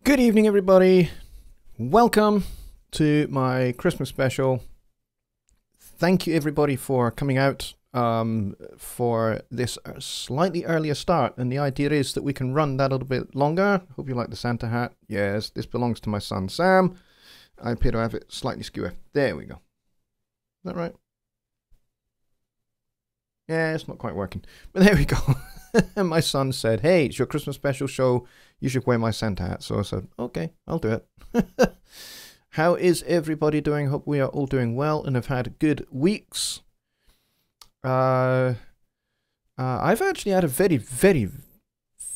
Good evening, everybody. Welcome to my Christmas special. Thank you, everybody, for coming out for this slightly earlier start. And the idea is that we can run that a little bit longer. Hope you like the Santa hat. Yes, this belongs to my son, Sam. I appear to have it slightly skewer. There we go. Is that right? Yeah, it's not quite working. But there we go. And my son said, hey, it's your Christmas special show. You should wear my Santa hat. So I said, okay, I'll do it. How is everybody doing? Hope we are all doing well and have had good weeks. I've actually had a very, very,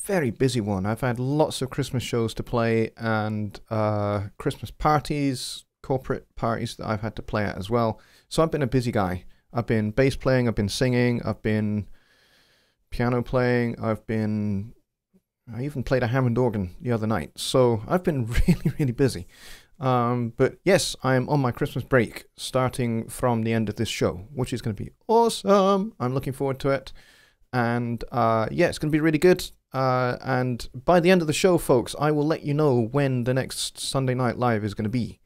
very busy one. I've had lots of Christmas shows to play and Christmas parties, corporate parties that I've had to play at as well. So I've been a busy guy. I've been bass playing, I've been singing, I've been piano playing, I even played a Hammond organ the other night. So I've been really, really busy. But yes, I'm on my Christmas break starting from the end of this show, which is going to be awesome. I'm looking forward to it. And yeah, it's going to be really good. And by the end of the show, folks, I will let you know when the next Sunday Night Live is going to be.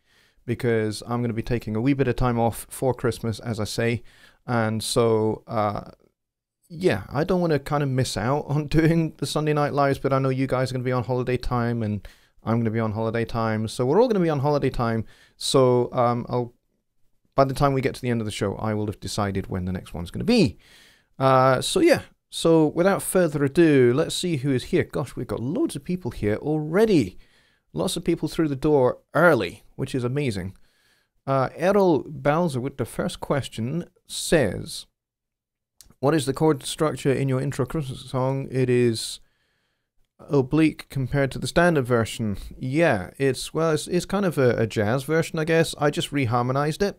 Because I'm going to be taking a wee bit of time off for Christmas, as I say. And so, yeah, I don't want to kind of miss out on doing the Sunday Night Lives, but I know you guys are going to be on holiday time, and I'm going to be on holiday time. So we're all going to be on holiday time. So by the time we get to the end of the show, I will have decided when the next one's going to be. So yeah, so without further ado, let's see who is here. Gosh, we've got loads of people here already. Lots of people through the door early, which is amazing. Errol Balzer with the first question says, what is the chord structure in your intro Christmas song? It is oblique compared to the standard version. Yeah, it's kind of a jazz version, I guess. I just reharmonized it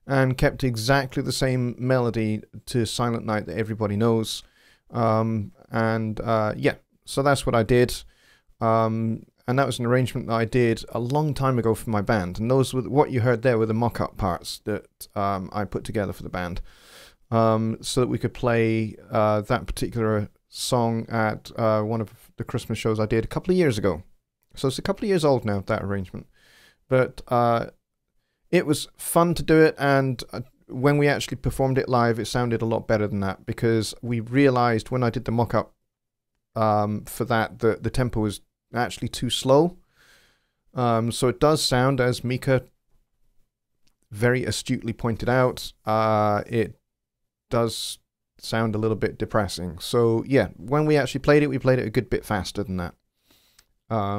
and kept exactly the same melody to Silent Night that everybody knows. Yeah, so that's what I did. And that was an arrangement that I did a long time ago for my band. And those were what you heard there were the mock-up parts that I put together for the band. So that we could play that particular song at one of the Christmas shows I did a couple of years ago. So it's a couple of years old now, that arrangement. But it was fun to do it, and when we actually performed it live, it sounded a lot better than that, because we realized when I did the mock-up for that, the tempo was actually too slow. So it does sound, as Mika very astutely pointed out, it does sound a little bit depressing. So yeah, when we actually played it, we played it a good bit faster than that,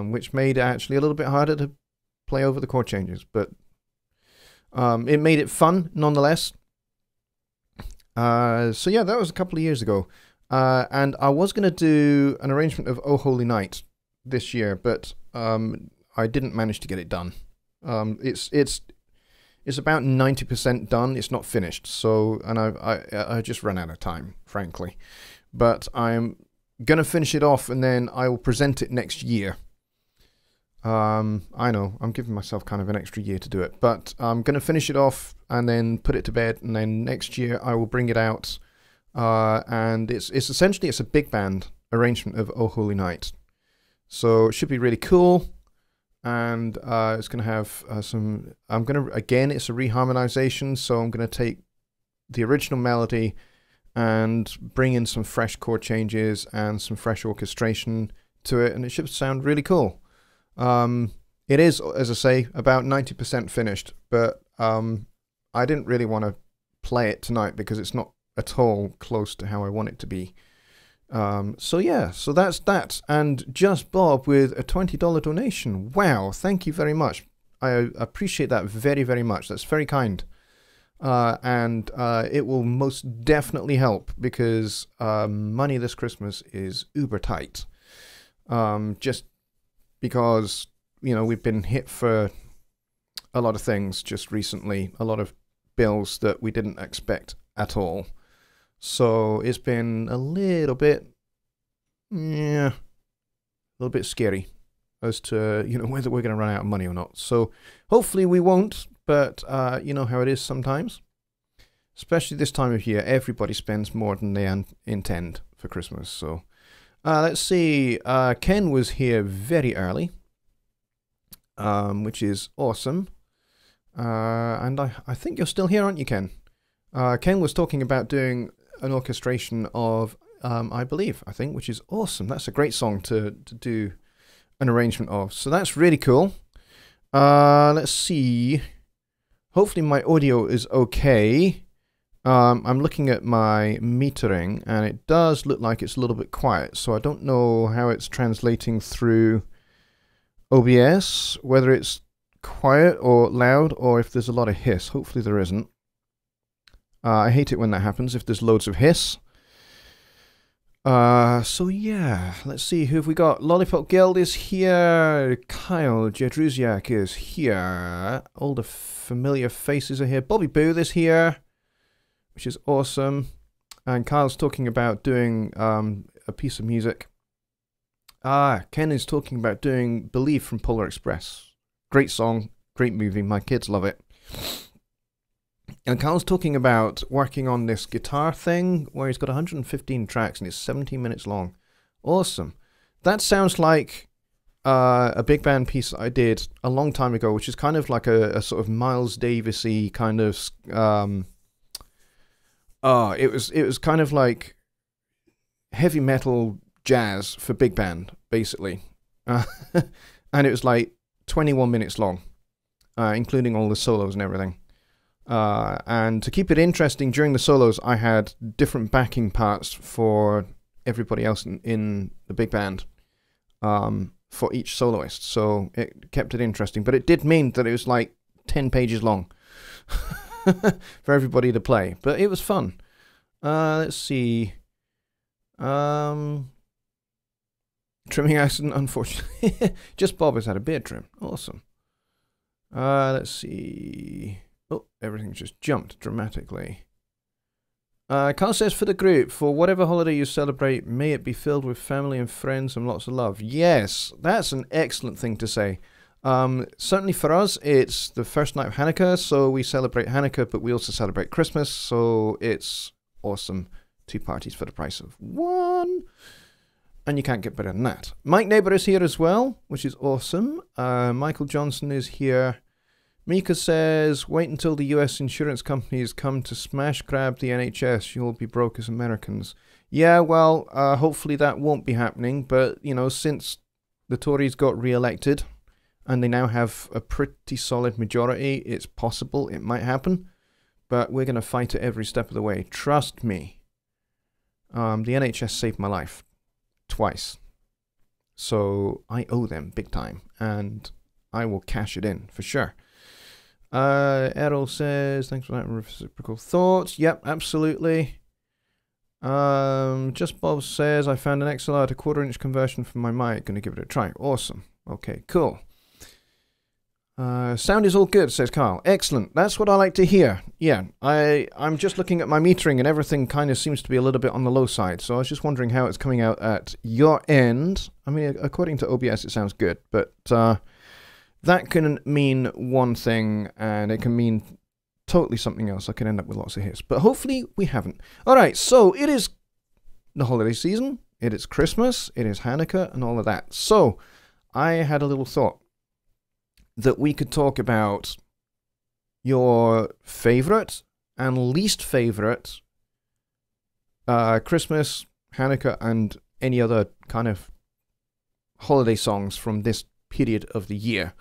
which made it actually a little bit harder to play over the chord changes, but it made it fun nonetheless. So yeah, that was a couple of years ago, and I was going to do an arrangement of Oh Holy Night this year, but I didn't manage to get it done. It's about 90% done. It's not finished. So, and I just ran out of time, frankly. But I'm gonna finish it off, and then I will present it next year. I know I'm giving myself kind of an extra year to do it, but I'm gonna finish it off and then put it to bed, and then next year I will bring it out. And it's essentially a big band arrangement of Oh Holy Night. So it should be really cool, and it's going to have again, it's a reharmonization, so I'm going to take the original melody and bring in some fresh chord changes and some fresh orchestration to it, and it should sound really cool. It is, as I say, about 90% finished, but I didn't really want to play it tonight because it's not at all close to how I want it to be. So yeah, so that's that. And Just Bob with a $20 donation. Wow, thank you very much. I appreciate that very, very much. That's very kind. And it will most definitely help, because money this Christmas is uber tight. Just because, you know, we've been hit for a lot of things just recently, a lot of bills that we didn't expect at all. So it's been a little bit, yeah, a little bit scary as to, you know, whether we're going to run out of money or not. So hopefully we won't, but you know how it is sometimes. Especially this time of year, everybody spends more than they intend for Christmas. So let's see, Ken was here very early. which is awesome. And I think you're still here, aren't you, Ken? Ken was talking about doing an orchestration of I think, which is awesome. That's a great song to do an arrangement of. So that's really cool. Let's see. Hopefully my audio is okay. I'm looking at my metering, and it does look like it's a little bit quiet. So I don't know how it's translating through OBS, whether it's quiet or loud, or if there's a lot of hiss. Hopefully there isn't. I hate it when that happens, if there's loads of hiss. So yeah, let's see, who have we got? Lollipop Guild is here. Kyle Jedruziak is here. All the familiar faces are here. Bobby Booth is here, which is awesome. And Kyle's talking about doing a piece of music. Ken is talking about doing Believe from Polar Express. Great song, great movie, my kids love it. And Kyle's talking about working on this guitar thing where he's got 115 tracks and it's 17 minutes long. Awesome. That sounds like a big band piece I did a long time ago, which is kind of like a sort of Miles Davis-y kind of... it was kind of like heavy metal jazz for big band, basically. And it was like 21 minutes long, including all the solos and everything. And to keep it interesting, during the solos, I had different backing parts for everybody else in the big band for each soloist. So it kept it interesting. But it did mean that it was like 10 pages long for everybody to play. But it was fun. Let's see. Trimming accident, unfortunately. Just Bob has had a beard trim. Awesome. Let's see. Oh, everything's just jumped dramatically. Carl says, for the group, for whatever holiday you celebrate, may it be filled with family and friends and lots of love. Yes, that's an excellent thing to say. Certainly for us, it's the first night of Hanukkah, so we celebrate Hanukkah, but we also celebrate Christmas, so it's awesome. 2 parties for the price of 1. And you can't get better than that. Mike Neighbor is here as well, which is awesome. Michael Johnson is here. Mika says, wait until the US insurance companies come to smash grab the NHS. You'll be broke as Americans. Yeah, well, hopefully that won't be happening. But, you know, since the Tories got re-elected and they now have a pretty solid majority, it's possible it might happen. But we're going to fight it every step of the way. Trust me. The NHS saved my life twice. So I owe them big time. And I will cash it in for sure. Errol says, thanks for that reciprocal thoughts. Yep, absolutely. Just Bob says, I found an XLR to 1/4-inch conversion for my mic. Gonna give it a try. Awesome. Okay, cool. Sound is all good, says Carl. Excellent. That's what I like to hear. Yeah, I'm just looking at my metering and everything kind of seems to be a little bit on the low side. So I was just wondering how it's coming out at your end. I mean, according to OBS, it sounds good, but that can mean one thing, and it can mean totally something else. I could end up with lots of hits, but hopefully we haven't. All right, so it is the holiday season. It is Christmas. It is Hanukkah and all of that. So I had a little thought that we could talk about your favorite and least favorite Christmas, Hanukkah, and any other kind of holiday songs from this period of the year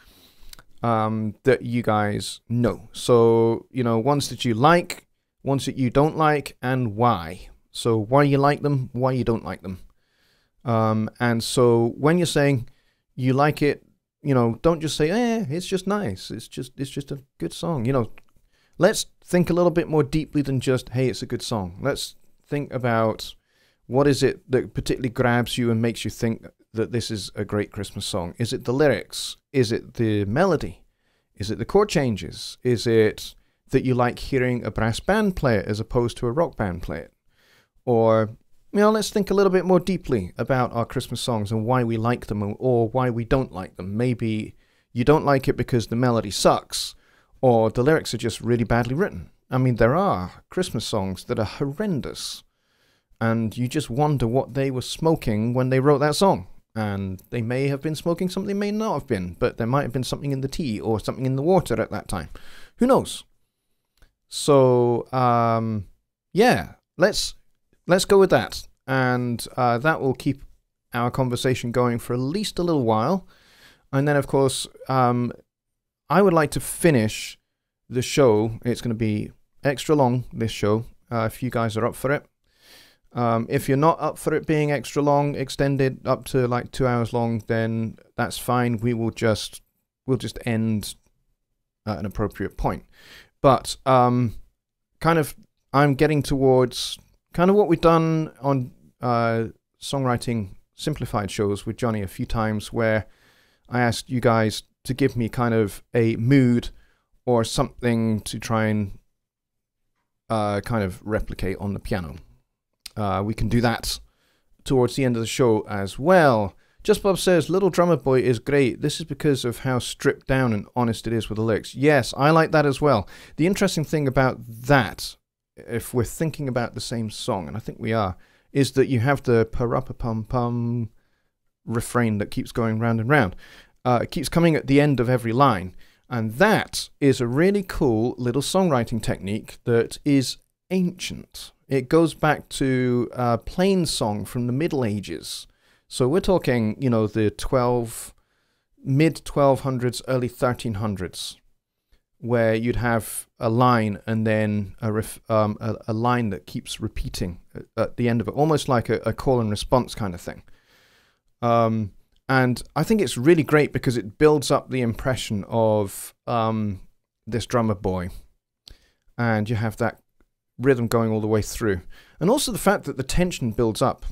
that you guys know. So, you know, ones that you like, ones that you don't like, and why. So why you like them, why you don't like them. And so when you're saying you like it, you know, don't just say, it's just nice. It's just a good song. You know, let's think a little bit more deeply than just, hey, it's a good song. Let's think about what is it that particularly grabs you and makes you think that this is a great Christmas song. Is it the lyrics? Is it the melody? Is it the chord changes? Is it that you like hearing a brass band play it as opposed to a rock band play it? Or, you know, let's think a little bit more deeply about our Christmas songs and why we like them or why we don't like them. Maybe you don't like it because the melody sucks or the lyrics are just really badly written. I mean, there are Christmas songs that are horrendous and you just wonder what they were smoking when they wrote that song. And they may have been smoking something, they may not have been, but there might have been something in the tea or something in the water at that time. Who knows? So, yeah, let's go with that. And that will keep our conversation going for at least a little while. And then, of course, I would like to finish the show. It's going to be extra long, this show, if you guys are up for it. If you're not up for it being extra long, extended up to like 2 hours long, then that's fine. We'll just end at an appropriate point. But I'm getting towards kind of what we've done on songwriting simplified shows with Jonny a few times, where I asked you guys to give me kind of a mood or something to try and kind of replicate on the piano. We can do that towards the end of the show as well. Just Bob says, Little Drummer Boy is great. This is because of how stripped down and honest it is with the lyrics. Yes, I like that as well. The interesting thing about that, if we're thinking about the same song, and I think we are, is that you have the pa-ra-pa-pum-pum refrain that keeps going round and round. It keeps coming at the end of every line. And that is a really cool little songwriting technique that is ancient. It goes back to a plain song from the Middle Ages. So we're talking, you know, the mid-1200s, early 1300s, where you'd have a line and then a line that keeps repeating at the end of it, almost like a call and response kind of thing. And I think it's really great because it builds up the impression of this drummer boy. And you have that rhythm going all the way through. And also the fact that the tension builds up.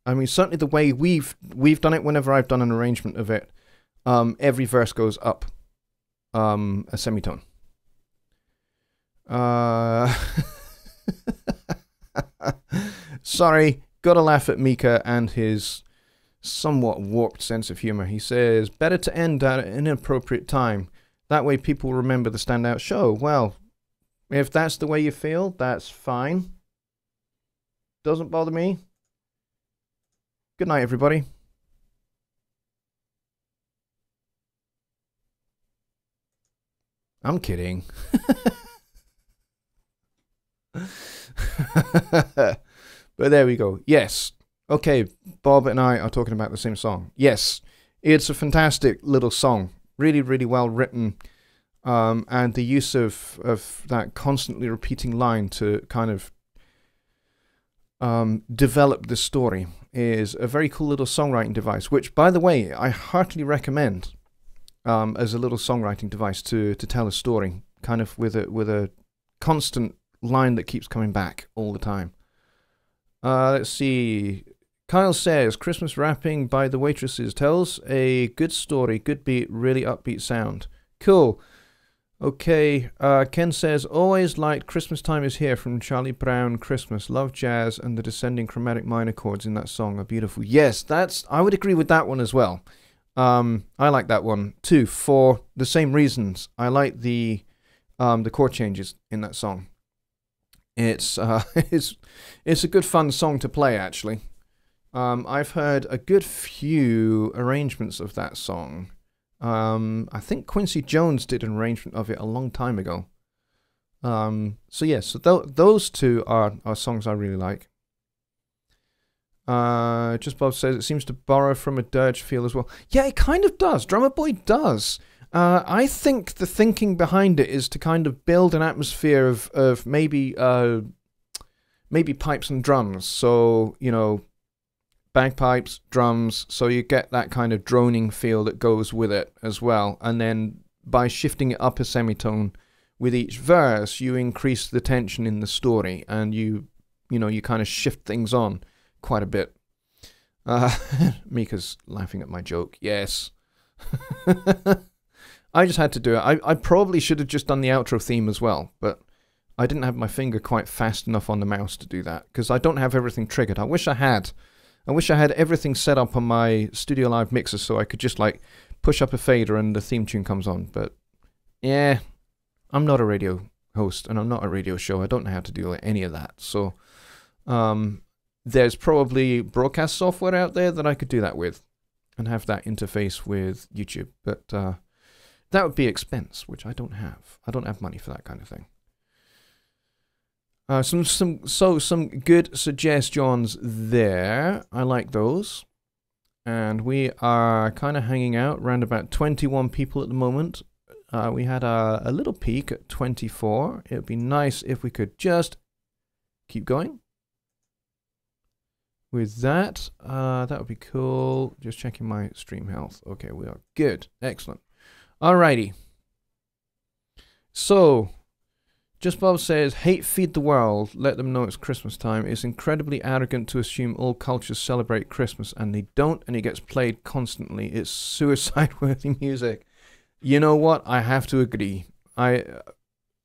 I mean, certainly the way we've done it whenever I've done an arrangement of it, every verse goes up a semitone. Sorry, gotta laugh at Mika and his somewhat warped sense of humor. He says, better to end at an inappropriate time. That way people remember the standout show. Well, if that's the way you feel, that's fine. Doesn't bother me. Good night, everybody. I'm kidding. But there we go. Yes. Okay, Bob and I are talking about the same song. Yes, it's a fantastic little song. Really, really well written. And the use of that constantly repeating line to kind of develop the story is a very cool little songwriting device, which, by the way, I heartily recommend as a little songwriting device to tell a story, kind of with a constant line that keeps coming back all the time. Let's see. Kyle says, Christmas rapping by the waitresses tells a good story, good beat, really upbeat sound. Cool. Okay, Ken says, always liked Christmas Time Is Here from Charlie Brown Christmas. Love jazz and the descending chromatic minor chords in that song are beautiful. Yes, I would agree with that one as well. I like that one too for the same reasons. I like the chord changes in that song. It's it's a good fun song to play, actually. I've heard a good few arrangements of that song. I think Quincy Jones did an arrangement of it a long time ago. So yes, so those two are songs I really like. Just Bob says it seems to borrow from a dirge feel as well. Yeah, it kind of does. Drummer Boy does. I think the thinking behind it is to kind of build an atmosphere of maybe pipes and drums. So, you know, bagpipes, drums, so you get that kind of droning feel that goes with it as well. And then by shifting it up a semitone with each verse, you increase the tension in the story, and you kind of shift things on quite a bit. Mika's laughing at my joke. Yes. I just had to do it. I probably should have just done the outro theme as well, but I didn't have my finger quite fast enough on the mouse to do that, because I don't have everything triggered. I wish I had. I wish I had everything set up on my Studio Live mixer so I could just like push up a fader and the theme tune comes on. But yeah, I'm not a radio host and I'm not a radio show. I don't know how to do any of that. So there's probably broadcast software out there that I could do that with. and have that interface with YouTube. But that would be expense, which I don't have. I don't have money for that kind of thing. Some good suggestions there. I like those. And we are kind of hanging out around about 21 people at the moment. We had a little peak at 24. It would be nice if we could just keep going with that. That would be cool. Just checking my stream health. Okay, we are good. Excellent. Alrighty. So, Just Bob says, hate feed the world. Let them know it's Christmas time. It's incredibly arrogant to assume all cultures celebrate Christmas, and they don't, and it gets played constantly. It's suicide-worthy music. You know what? I have to agree. I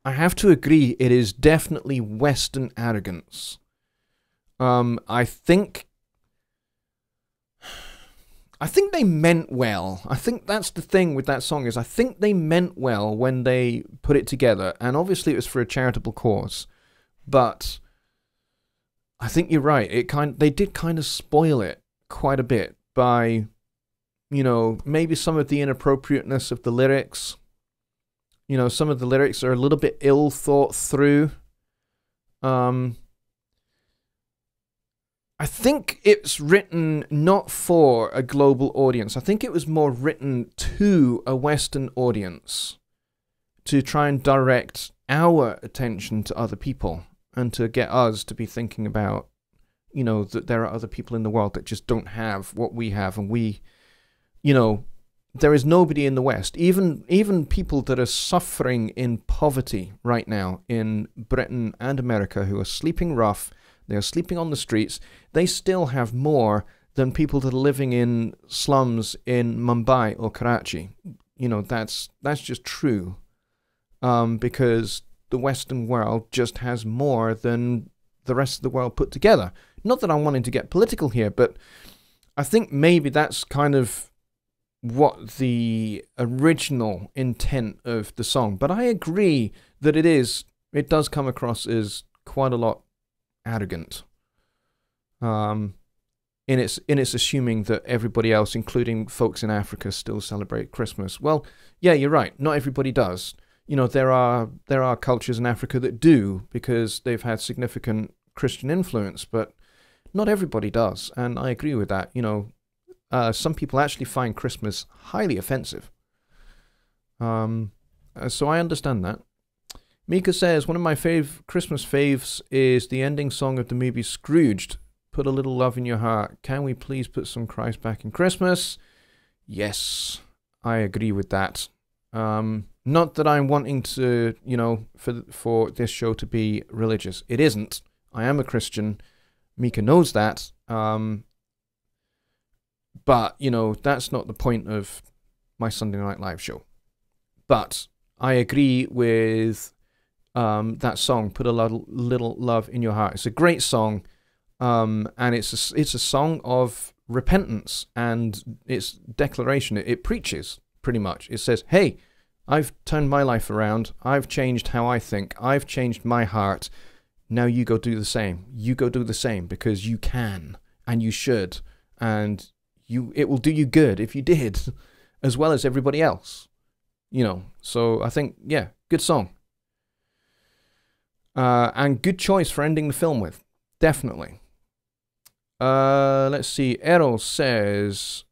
have to agree. It is definitely Western arrogance. I think they meant well. I think that's the thing with that song, is I think they meant well when they put it together. And obviously it was for a charitable cause. But I think you're right. They did kind of spoil it quite a bit by, you know, maybe some of the inappropriateness of the lyrics. You know, some of the lyrics are a little bit ill thought through. I think it's written not for a global audience. I think it was more written to a Western audience to try and direct our attention to other people and to get us to be thinking about, you know, that there are other people in the world that just don't have what we have. And we, you know, there is nobody in the West, even people that are suffering in poverty right now in Britain and America, who are sleeping rough. They are sleeping on the streets. They still have more than people that are living in slums in Mumbai or Karachi. You know, that's just true. Because the Western world just has more than the rest of the world put together. Not that I'm wanting to get political here, but I think maybe that's kind of what the original intent of the song. But I agree that it does come across as quite a lot arrogant, in its assuming that everybody else, including folks in Africa, still celebrate Christmas. Well, yeah, you're right. Not everybody does. You know, there are cultures in Africa that do, because they've had significant Christian influence, but not everybody does. And I agree with that. You know, some people actually find Christmas highly offensive. So I understand that. Mika says, one of my Christmas faves is the ending song of the movie Scrooged. Put a little love in your heart. Can we please put some Christ back in Christmas? Yes, I agree with that. Not that I'm wanting to, you know, for this show to be religious. It isn't. I am a Christian. Mika knows that. But, you know, that's not the point of my Sunday Night Live show. But I agree with that song, Put a Little Love in Your Heart. It's a great song, and it's a song of repentance, and it's declaration. It preaches, pretty much. It says, hey, I've turned my life around. I've changed how I think. I've changed my heart. Now you go do the same. You go do the same, because you can, and you should, and it will do you good if you did, as well as everybody else. You know, so I think, yeah, good song. And good choice for ending the film with. Definitely. Let's see. Errol says,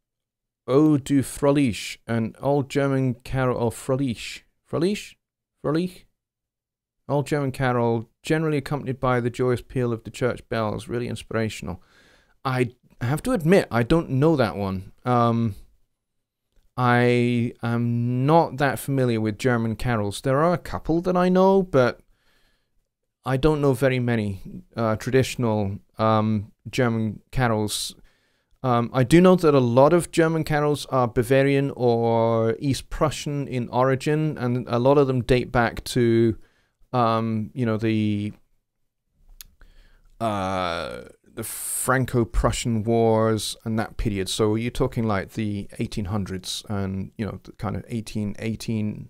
"Oh, du Fröhlich," an old German carol of Fröhlich. Fröhlich? Old German carol, generally accompanied by the joyous peal of the church bells. Really inspirational. I have to admit, I don't know that one. I am not that familiar with German carols. There are a couple that I know, but I don't know very many traditional German carols. I do know that a lot of German carols are Bavarian or East Prussian in origin, and a lot of them date back to, you know, the Franco-Prussian Wars and that period. So you're talking like the 1800s and, you know, the kind of 1818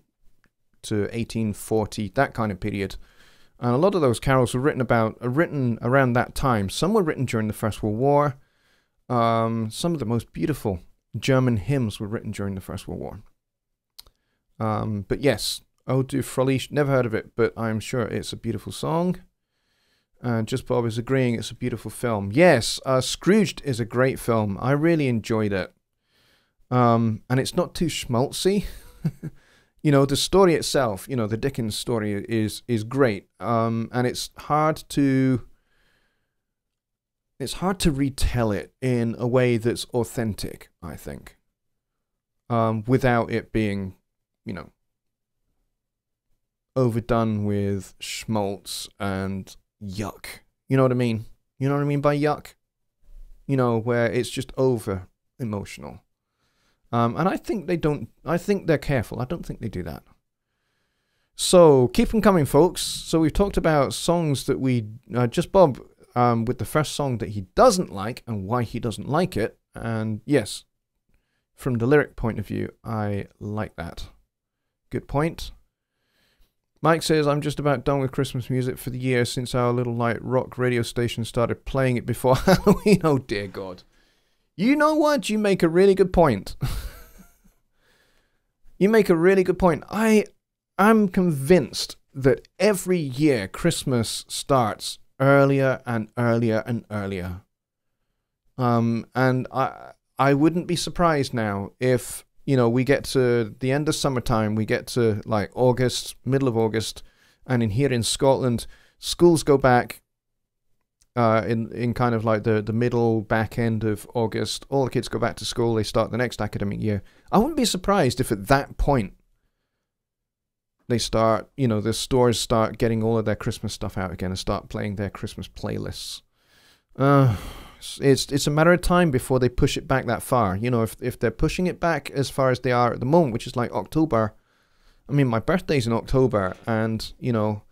to 1840, that kind of period. And a lot of those carols were written around that time. Some were written during the First World War. Some of the most beautiful German hymns were written during the First World War. But yes, Ode du Fröhlich, never heard of it, but I'm sure it's a beautiful song. And Just Bob is agreeing it's a beautiful film. Yes, Scrooged is a great film. I really enjoyed it. And it's not too schmaltzy. You know, the story itself, you know, the Dickens story is great. And it's hard to retell it in a way that's authentic, I think. Without it being, you know, overdone with schmaltz and yuck. You know what I mean? You know what I mean by yuck? You know, where it's just over emotional. And I think they don't, I think they're careful. I don't think they do that. So keep them coming, folks. So we've talked about songs that Just Bob, with the first song that he doesn't like and why he doesn't like it. And yes, from the lyric point of view, I like that. Good point. Mike says, I'm just about done with Christmas music for the year since our little light rock radio station started playing it before Halloween. Oh, dear God. You know what? You make a really good point. You make a really good point. I'm convinced that every year Christmas starts earlier and earlier and earlier. And I wouldn't be surprised now if, you know, we get to the end of summertime, we get to like August, middle of August, and here in Scotland, schools go back in kind of like the middle back end of August. All the kids go back to school, they start the next academic year. I wouldn't be surprised if at that point they start, you know, the stores start getting all of their Christmas stuff out again and start playing their Christmas playlists. It's a matter of time before they push it back that far. You know, if they're pushing it back as far as they are at the moment, which is like October. I mean, my birthday's in October, and, you know,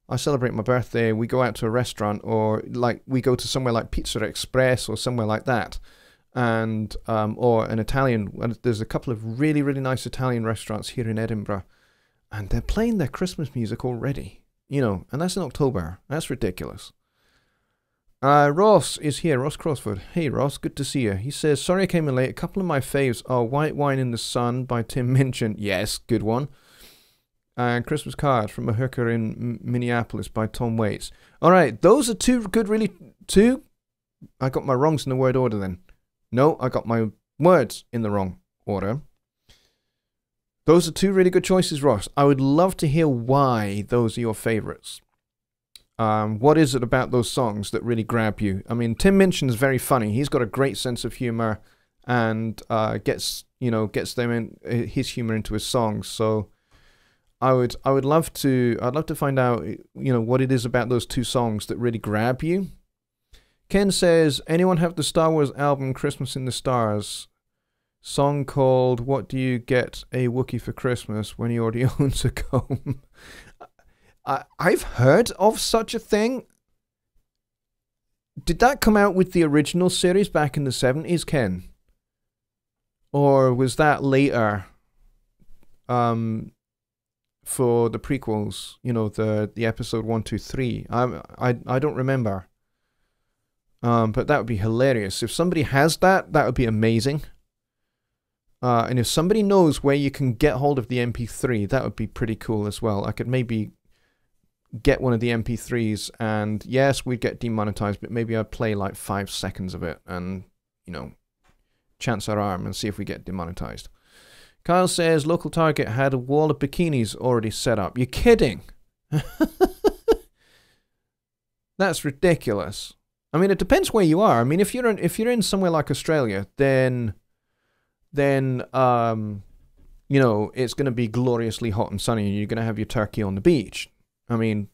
I celebrate my birthday, we go out to a restaurant, or like we go to somewhere like Pizza Express or somewhere like that, and or an Italian. There's a couple of really, really nice Italian restaurants here in Edinburgh, and they're playing their Christmas music already, you know, and that's in October. That's ridiculous. Ross is here, Ross Crossford. Hey Ross, good to see you. He says, sorry I came in late. A couple of my faves are White Wine in the Sun by Tim Minchin. Yes, good one. And Christmas Card from a Hooker in Minneapolis by Tom Waits. All right, those are two good, really, two. I got my wrongs in the word order then. No, I got my words in the wrong order. Those are two really good choices, Ross. I would love to hear why those are your favorites. What is it about those songs that really grab you? I mean, Tim Minchin's very funny. He's got a great sense of humor and gets them in his humor into his songs. So I'd love to find out, you know, what it is about those two songs that really grab you. Ken says, anyone have the Star Wars album Christmas in the Stars? Song called What Do You Get a Wookiee for Christmas When He Already Owns a Comb? I've heard of such a thing. Did that come out with the original series back in the 70s, Ken? Or was that later for the prequels, you know, the episode 1, 2, 3? I don't remember. But that would be hilarious. If somebody has that, that would be amazing. And if somebody knows where you can get hold of the MP3, that would be pretty cool as well. I could maybe get one of the MP3s, and yes, we'd get demonetized, but maybe I'd play like 5 seconds of it and, you know, chance our arm and see if we get demonetized. Kyle says local Target had a wall of bikinis already set up. You're kidding? That's ridiculous. I mean, it depends where you are. I mean, if you're in somewhere like Australia, then you know, it's going to be gloriously hot and sunny, and you're going to have your turkey on the beach. I mean,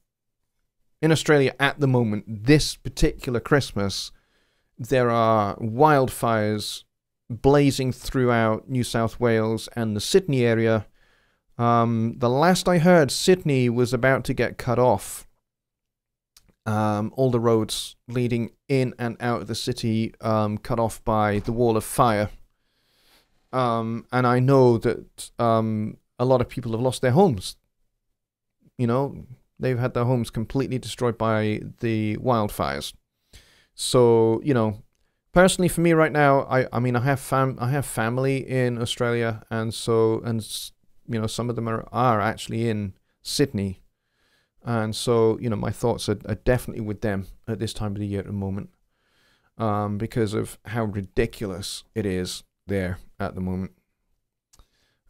in Australia at the moment, this particular Christmas, there are wildfires blazing throughout New South Wales and the Sydney area. The last I heard, Sydney was about to get cut off. All the roads leading in and out of the city cut off by the wall of fire. And I know that a lot of people have lost their homes. You know, they've had their homes completely destroyed by the wildfires. So, you know, personally, for me right now, I mean, I have family in Australia, and some of them are actually in Sydney, and so my thoughts are definitely with them at this time of the year at the moment, because of how ridiculous it is there at the moment.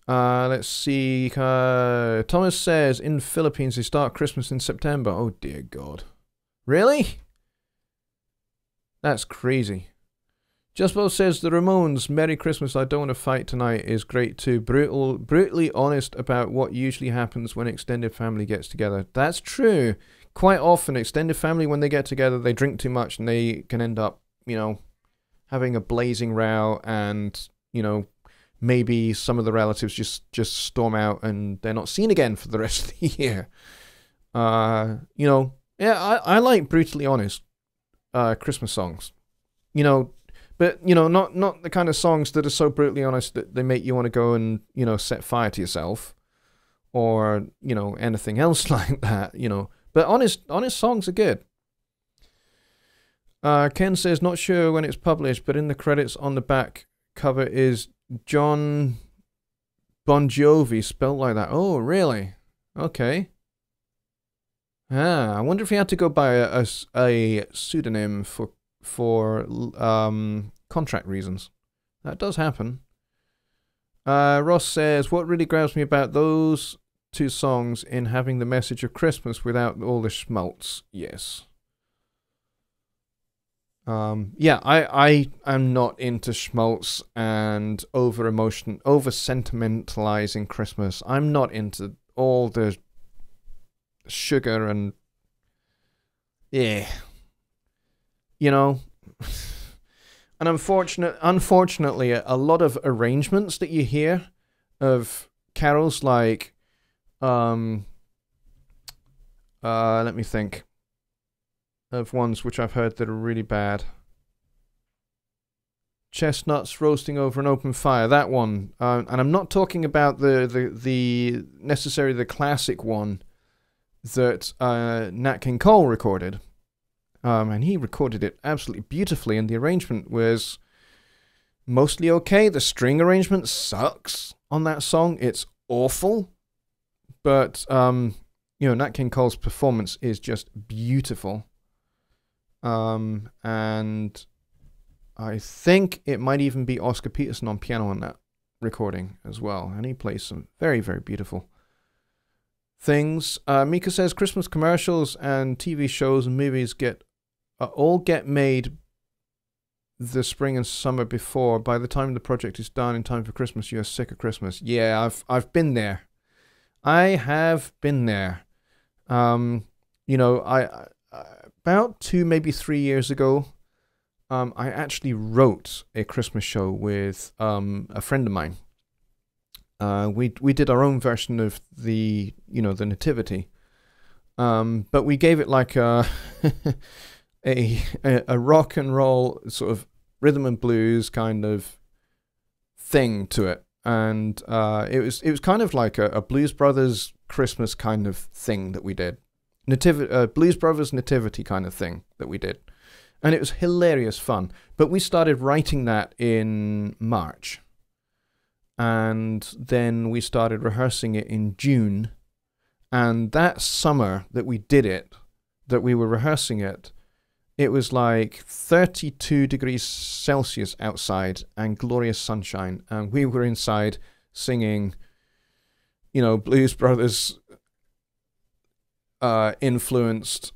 Let's see. Thomas says in Philippines they start Christmas in September. Oh dear God, really? That's crazy. Just Bo says the Ramones, Merry Christmas, I Don't Want to Fight Tonight is great too. Brutally honest about what usually happens when extended family gets together. That's true. Quite often, extended family, when they get together, they drink too much and they can end up, having a blazing row, and, maybe some of the relatives just storm out and they're not seen again for the rest of the year. I like brutally honest Christmas songs. But, not the kind of songs that are so brutally honest that they make you want to go and, set fire to yourself or, anything else like that, But honest songs are good. Ken says, not sure when it's published, but in the credits on the back cover is John Bon Jovi, spelled like that. Oh, really? Okay. I wonder if he had to go by a pseudonym for contract reasons. That does happen. Ross says, what really grabs me about those two songs in having the message of Christmas without all the schmaltz. Yes. I am not into schmaltz and over sentimentalizing Christmas. I'm not into all the sugar and and unfortunately a lot of arrangements that you hear of carols like let me think of ones which I've heard that are really bad. Chestnuts roasting over an open fire, that one, and I'm not talking about the necessarily the classic one that Nat King Cole recorded, and he recorded it absolutely beautifully, and the arrangement was mostly okay. The string arrangement sucks on that song; it's awful, but Nat King Cole's performance is just beautiful. And I think it might even be Oscar Peterson on piano on that recording as well. And he plays some very, very beautiful things. Mika says Christmas commercials and TV shows and movies all get made the spring and summer before. By the time the project is done in time for Christmas, you're sick of Christmas. Yeah, I've been there. I have been there. About 2, maybe 3 years ago, I actually wrote a Christmas show with a friend of mine. We did our own version of the Nativity, but we gave it like a rock and roll sort of rhythm and blues kind of thing to it, and it was kind of like a Blues Brothers Christmas kind of thing that we did. Blues Brothers Nativity kind of thing that we did. And it was hilarious fun. But we started writing that in March. And then we started rehearsing it in June. And that summer that we did it, that we were rehearsing it, it was like 32 degrees Celsius outside and glorious sunshine. And we were inside singing, Blues Brothers influenced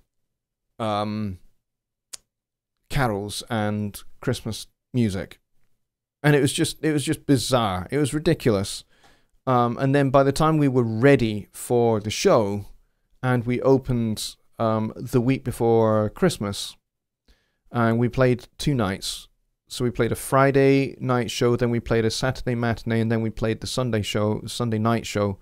carols and Christmas music, and it was just bizarre. It was ridiculous. And then by the time we were ready for the show, and we opened the week before Christmas, and we played 2 nights. So we played a Friday night show, then we played a Saturday matinee, and then we played the Sunday night show.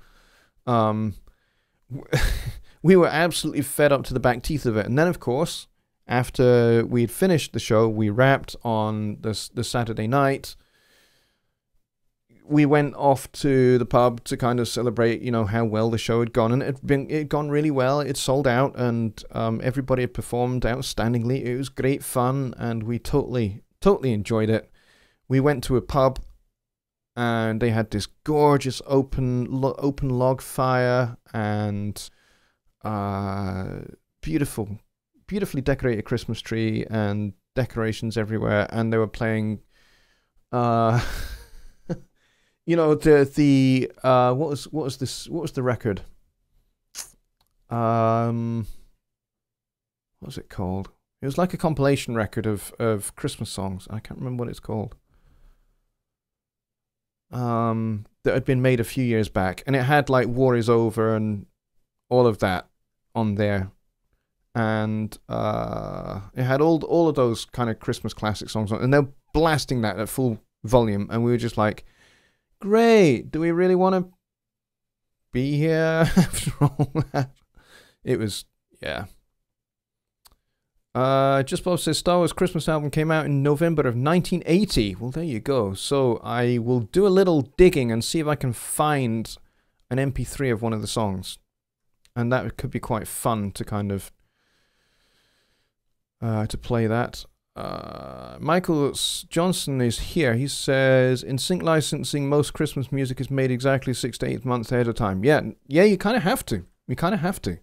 We were absolutely fed up to the back teeth of it. And then, of course, after we'd finished the show, we wrapped on the Saturday night. We went off to the pub to kind of celebrate, how well the show had gone. And it'd gone really well. It sold out, and everybody had performed outstandingly. It was great fun, and we totally Totally enjoyed it. We went to a pub, and they had this gorgeous open log fire and beautifully decorated Christmas tree and decorations everywhere. And they were playing, you know, the what was the record? What was it called? It was like a compilation record of Christmas songs. I can't remember what it's called. That had been made a few years back, and it had like "War Is Over" and all of that on there, and it had all of those kind of Christmas classic songs on, and they're blasting that at full volume, and we were just like, "Great! Do we really want to be here after all that?" It was, yeah. Just Bob says Star Wars Christmas album came out in November of 1980. Well, there you go. So I will do a little digging and see if I can find an MP3 of one of the songs. And that could be quite fun to kind of to play that. Michael Johnson is here. He says, in sync licensing, most Christmas music is made exactly 6 to 8 months ahead of time. Yeah, you kind of have to. You kind of have to.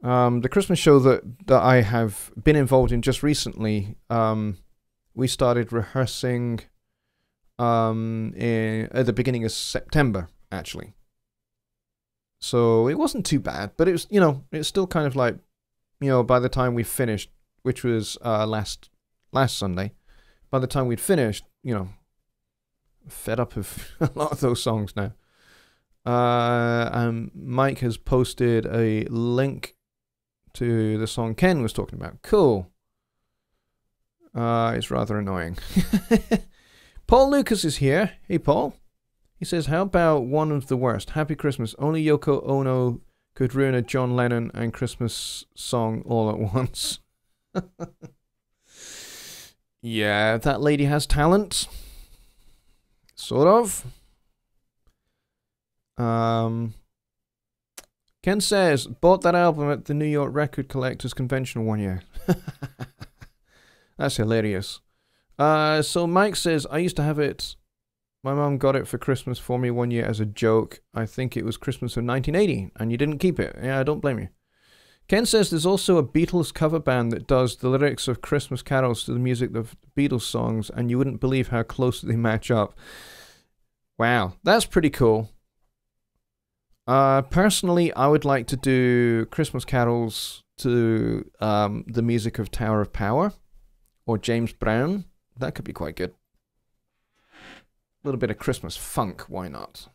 The Christmas show that I have been involved in just recently, we started rehearsing at the beginning of September, actually. So it wasn't too bad, but it was, you know, it's still kind of like, you know, by the time we finished, which was last Sunday, by the time we'd finished, you know, fed up of a lot of those songs now. Mike has posted a link to the song Ken was talking about. Cool. It's rather annoying. Paul Lucas is here. Hey, Paul. He says, how about one of the worst? Happy Christmas. Only Yoko Ono could ruin a John Lennon and Christmas song all at once. Yeah, that lady has talent. Sort of. Ken says, bought that album at the New York Record Collectors Convention one year. That's hilarious. So Mike says, I used to have it. My mum got it for Christmas for me one year as a joke. I think it was Christmas of 1980, and you didn't keep it. Yeah, I don't blame you. Ken says there's also a Beatles cover band that does the lyrics of Christmas carols to the music of Beatles songs, and you wouldn't believe how closely they match up. Wow, that's pretty cool. Personally, I would like to do Christmas carols to the music of Tower of Power or James Brown. That could be quite good. A little bit of Christmas funk, why not?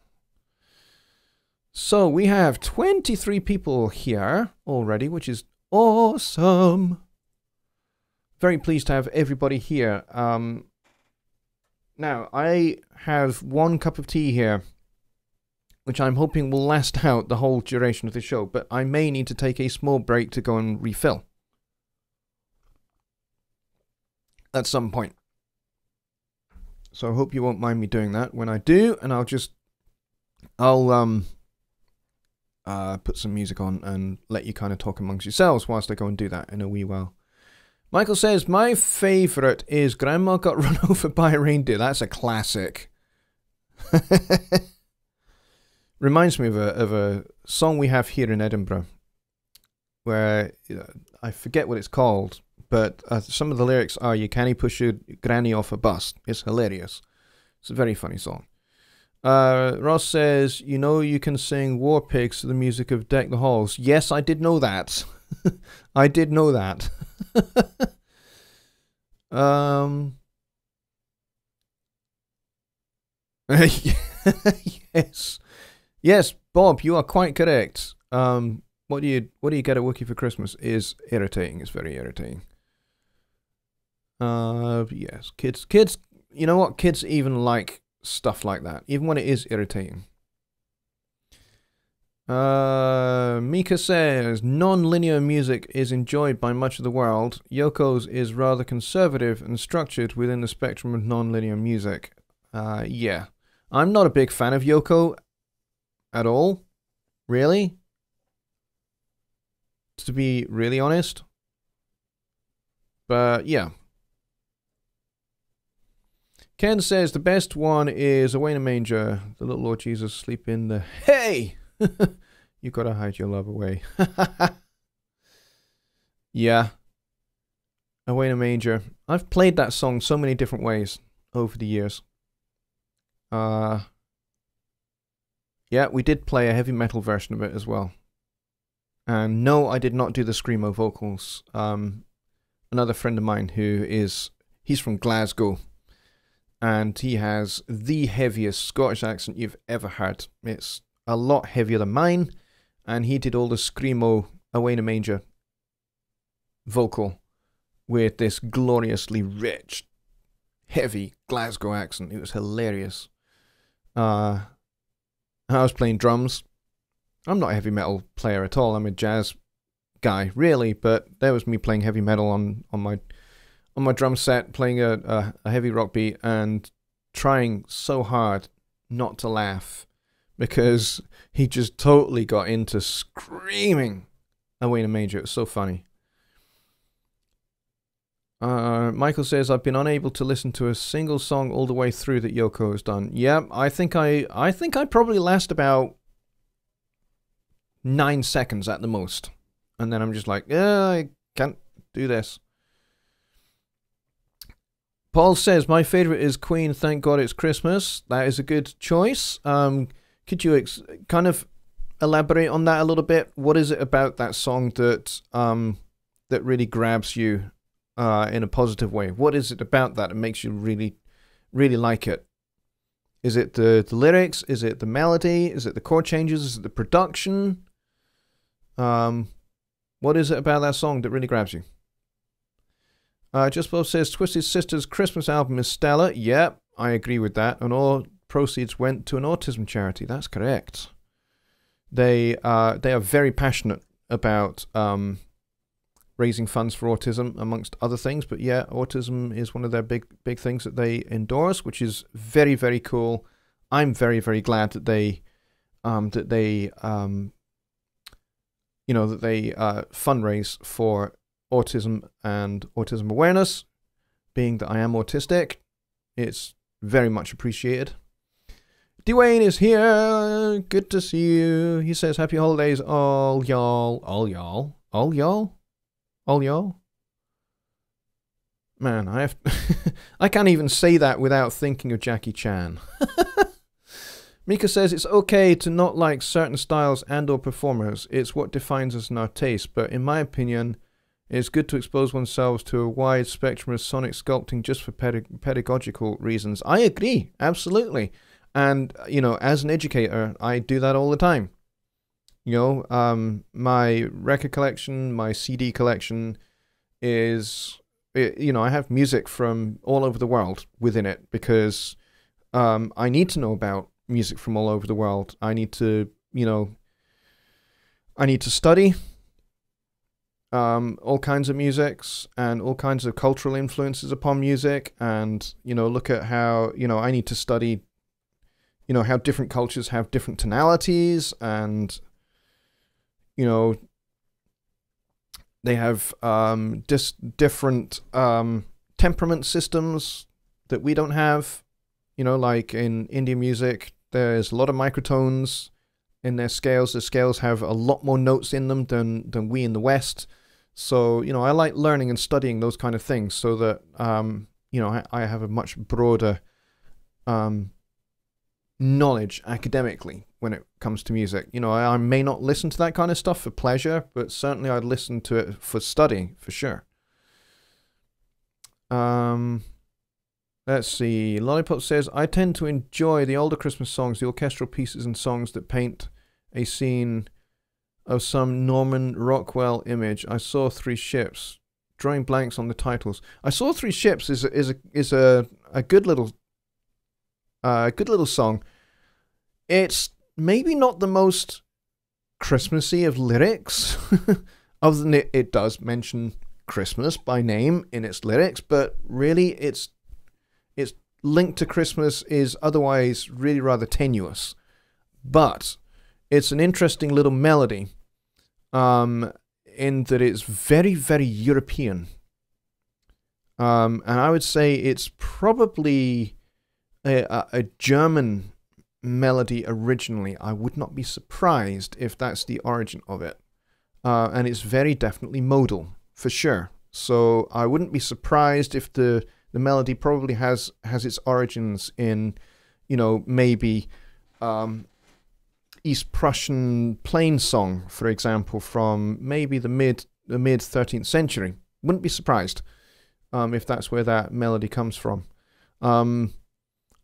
So we have 23 people here already, which is awesome. Very pleased to have everybody here. Now, I have one cup of tea here, which I'm hoping will last out the whole duration of the show, but I may need to take a small break to go and refill at some point. So I hope you won't mind me doing that when I do, and I'll put some music on and let you kind of talk amongst yourselves whilst I go and do that in a wee while. Michael says, my favourite is Grandma Got Run Over by a Reindeer. That's a classic. Reminds me of a song we have here in Edinburgh where I forget what it's called, but some of the lyrics are, you can't push your granny off a bus. It's hilarious. It's a very funny song. Ross says, you know you can sing War Pigs to the music of Deck the Halls. Yes, I did know that. I did know that. Yes. Yes, Bob, you are quite correct. What do you get at Wookiee for Christmas is irritating. It's very irritating. Yes, kids, you know what? Kids even like stuff like that, even when it is irritating. Mika says, non-linear music is enjoyed by much of the world. Yoko's is rather conservative and structured within the spectrum of non-linear music. Yeah. I'm not a big fan of Yoko at all, really. To be really honest. But yeah. Ken says the best one is Away in a Manger. The little Lord Jesus sleep in the... Hey! You gotta hide your love away. Yeah. Away in a Manger. I've played that song so many different ways over the years. Yeah, we did play a heavy metal version of it as well. And no, I did not do the screamo vocals. Another friend of mine he's from Glasgow. And he has the heaviest Scottish accent you've ever heard. It's a lot heavier than mine. And he did all the screamo Away in a Manger vocal with this gloriously rich, heavy Glasgow accent. It was hilarious. I was playing drums. I'm not a heavy metal player at all. I'm a jazz guy, really. But there was me playing heavy metal on my drum set, playing a heavy rock beat and trying so hard not to laugh because he just totally got into screaming Away in a Manger. It was so funny. Michael says, I've been unable to listen to a single song all the way through that Yoko has done. Yeah, I think I probably last about 9 seconds at the most. And then I'm just like, I can't do this. Paul says, my favorite is Queen, Thank God It's Christmas. That is a good choice. Could you kind of elaborate on that a little bit? What is it about that song that that really grabs you in a positive way? What is it about that makes you really, really like it? Is it the lyrics? Is it the melody? Is it the chord changes? Is it the production? What is it about that song that really grabs you? Just Bob says, Twisted Sister's Christmas album is stellar. Yep, I agree with that. And all proceeds went to an autism charity. That's correct. They are very passionate about raising funds for autism, amongst other things. But yeah, autism is one of their big things that they endorse, which is very, very cool. I'm very, very glad that they fundraise for autism and autism awareness. Being that I am autistic, it's very much appreciated. Dwayne is here. Good to see you. He says, happy holidays, all y'all. All y'all? All y'all? All y'all? Man, I can't even say that without thinking of Jackie Chan. Mika says, it's okay to not like certain styles and or performers. It's what defines us in our taste. But in my opinion, it's good to expose oneself to a wide spectrum of sonic sculpting just for pedagogical reasons. I agree, absolutely. And, you know, as an educator, I do that all the time. You know, my record collection, my CD collection is, you know, I have music from all over the world within it because I need to know about music from all over the world. I need to, you know, I need to study all kinds of musics and all kinds of cultural influences upon music, and, you know, look at how, you know, I need to study, you know, how different cultures have different tonalities, and, you know, they have different temperament systems that we don't have. You know, like in Indian music, there's a lot of microtones in their scales. The scales have a lot more notes in them than we in the West. So, you know, I like learning and studying those kind of things so that, you know, I have a much broader knowledge academically when it comes to music. You know, I may not listen to that kind of stuff for pleasure, but certainly I'd listen to it for study, for sure. Let's see. Lollipop says, I tend to enjoy the older Christmas songs, the orchestral pieces and songs that paint a scene of some Norman Rockwell image. I saw Three Ships. Drawing blanks on the titles. I Saw Three Ships is a good little song. It's maybe not the most Christmassy of lyrics, other than it does mention Christmas by name in its lyrics, but really its link to Christmas is otherwise really rather tenuous. But it's an interesting little melody, in that it's very, very European. And I would say it's probably a German melody originally, I would not be surprised if that's the origin of it. And it's very definitely modal, for sure. So I wouldn't be surprised if the melody probably has its origins in, you know, maybe East Prussian plain song, for example, from maybe the mid 13th century. Wouldn't be surprised if that's where that melody comes from. I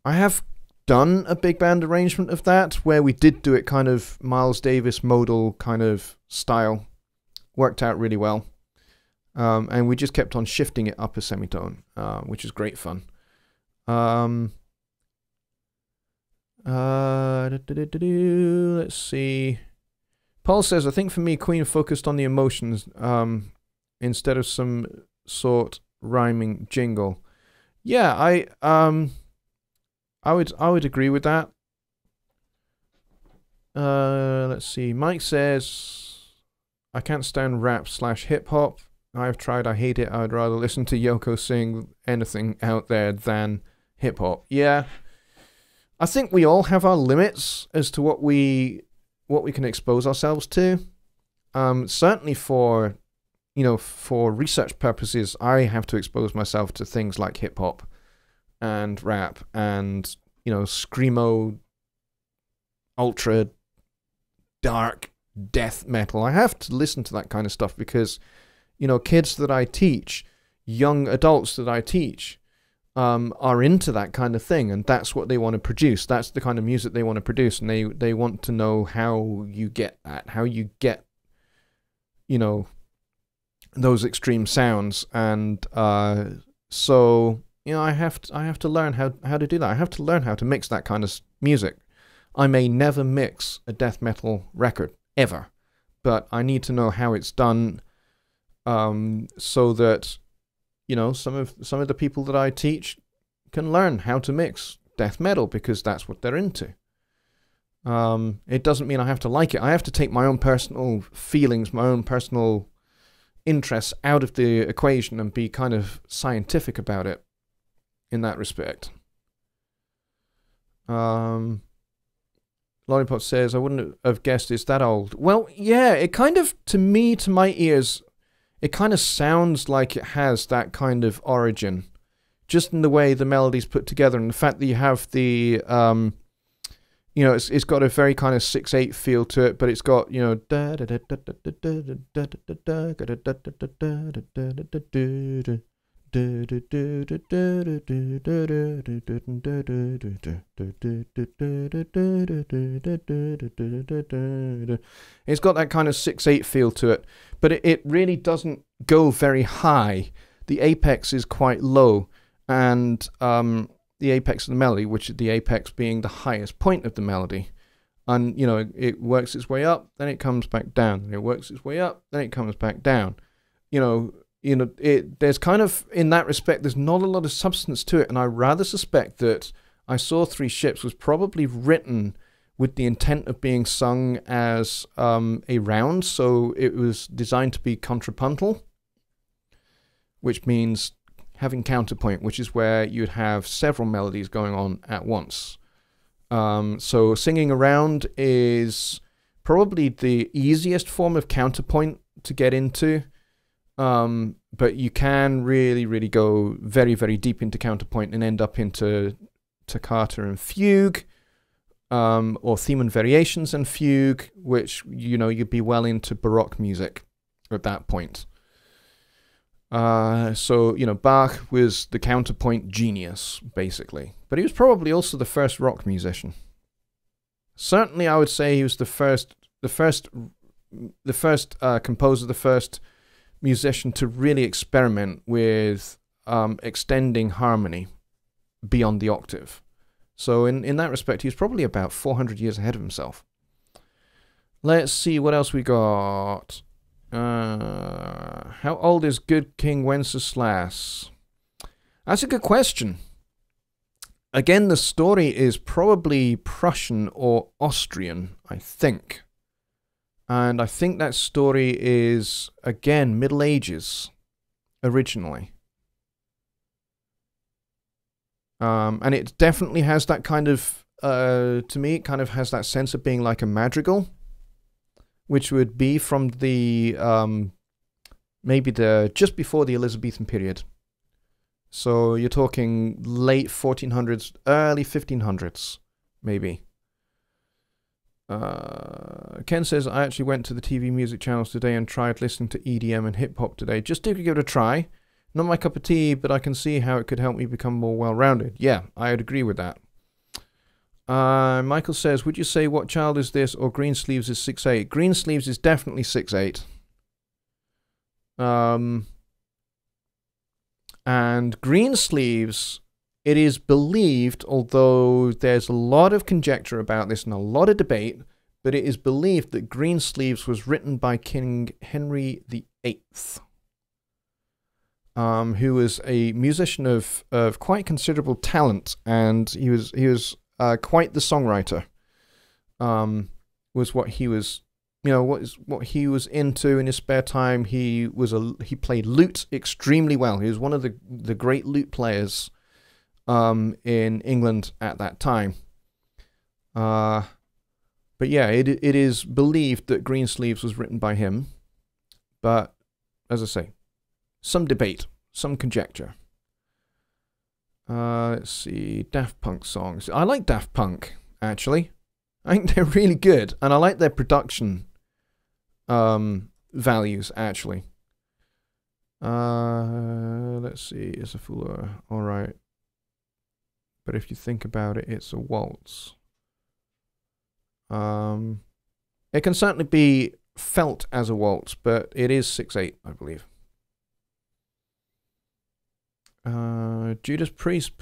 have done a big band arrangement of that where we did do it kind of Miles Davis modal kind of style. Worked out really well. And we just kept on shifting it up a semitone, which is great fun. Let's see. Paul says, I think for me, Queen focused on the emotions instead of some sort rhyming jingle. Yeah, I would agree with that. Let's see. Mike says, I can't stand rap / hip hop. I've tried, I hate it. I'd rather listen to Yoko sing anything out there than hip hop. Yeah. I think we all have our limits as to what we can expose ourselves to. Certainly for, you know, for research purposes, I have to expose myself to things like hip hop and rap and, you know, screamo, ultra dark death metal. I have to listen to that kind of stuff because, you know, kids that I teach, young adults that I teach, are into that kind of thing, and that's what they want to produce. That's the kind of music they want to produce, and they want to know how you get that, how you get, you know, those extreme sounds. And so, you know, I have to learn how to do that. I have to learn how to mix that kind of music. I may never mix a death metal record ever, but I need to know how it's done, so that, you know, some of the people that I teach can learn how to mix death metal because that's what they're into. It doesn't mean I have to like it. I have to take my own personal feelings, my own personal interests out of the equation and be kind of scientific about it in that respect. Lollipop says, I wouldn't have guessed it's that old. Well, yeah, it kind of, to me, to my ears, it kind of sounds like it has that kind of origin, just in the way the melody's put together, and the fact that you have the, you know, it's got a very kind of 6/8 feel to it, but it's got, you know, it's got that kind of 6/8 feel to it, but it really doesn't go very high. The apex is quite low, and the apex of the melody, which is the apex being the highest point of the melody, and, you know, it works its way up, then it comes back down, and it works its way up, then it comes back down. You know, there's kind of, in that respect, there's not a lot of substance to it, and I rather suspect that I Saw Three Ships was probably written with the intent of being sung as a round, so it was designed to be contrapuntal, which means having counterpoint, which is where you'd have several melodies going on at once. So singing around is probably the easiest form of counterpoint to get into. But you can really go very, very deep into counterpoint and end up into toccata and fugue, or theme and variations and fugue, which, you know, you'd be well into Baroque music at that point. So, you know, Bach was the counterpoint genius, basically. But he was probably also the first rock musician. Certainly, I would say he was the first composer, the first musician to really experiment with extending harmony beyond the octave. So in that respect, he's probably about 400 years ahead of himself. Let's see what else we got. How old is Good King Wenceslas? That's a good question. Again, the story is probably Prussian or Austrian, I think. And I think that story is, again, Middle Ages, originally. And it definitely has that kind of, to me, it kind of has that sense of being like a madrigal, which would be from the, maybe just before the Elizabethan period. So you're talking late 1400s, early 1500s, maybe. Ken says, I actually went to the TV music channels today and tried listening to EDM and hip-hop today, just to give it a try. Not my cup of tea, but I can see how it could help me become more well-rounded. Yeah, I'd agree with that. Michael says, would you say What Child Is This or Greensleeves is 6'8"? Greensleeves is definitely 6'8". And Greensleeves, it is believed, although there's a lot of conjecture about this and a lot of debate, but it is believed that Greensleeves was written by King Henry VIII. Who was a musician of quite considerable talent, and he was quite the songwriter. Was what he was, what he was into in his spare time. He played lute extremely well. He was one of the great lute players in England at that time. But yeah, it is believed that Greensleeves was written by him, but as I say, some debate, some conjecture. Let's see, Daft Punk songs. I like Daft Punk, actually. I think they're really good, and I like their production values, actually. Let's see, it's a fuller, alright. But if you think about it, it's a waltz. It can certainly be felt as a waltz, but it is 6'8", I believe. Judas Priest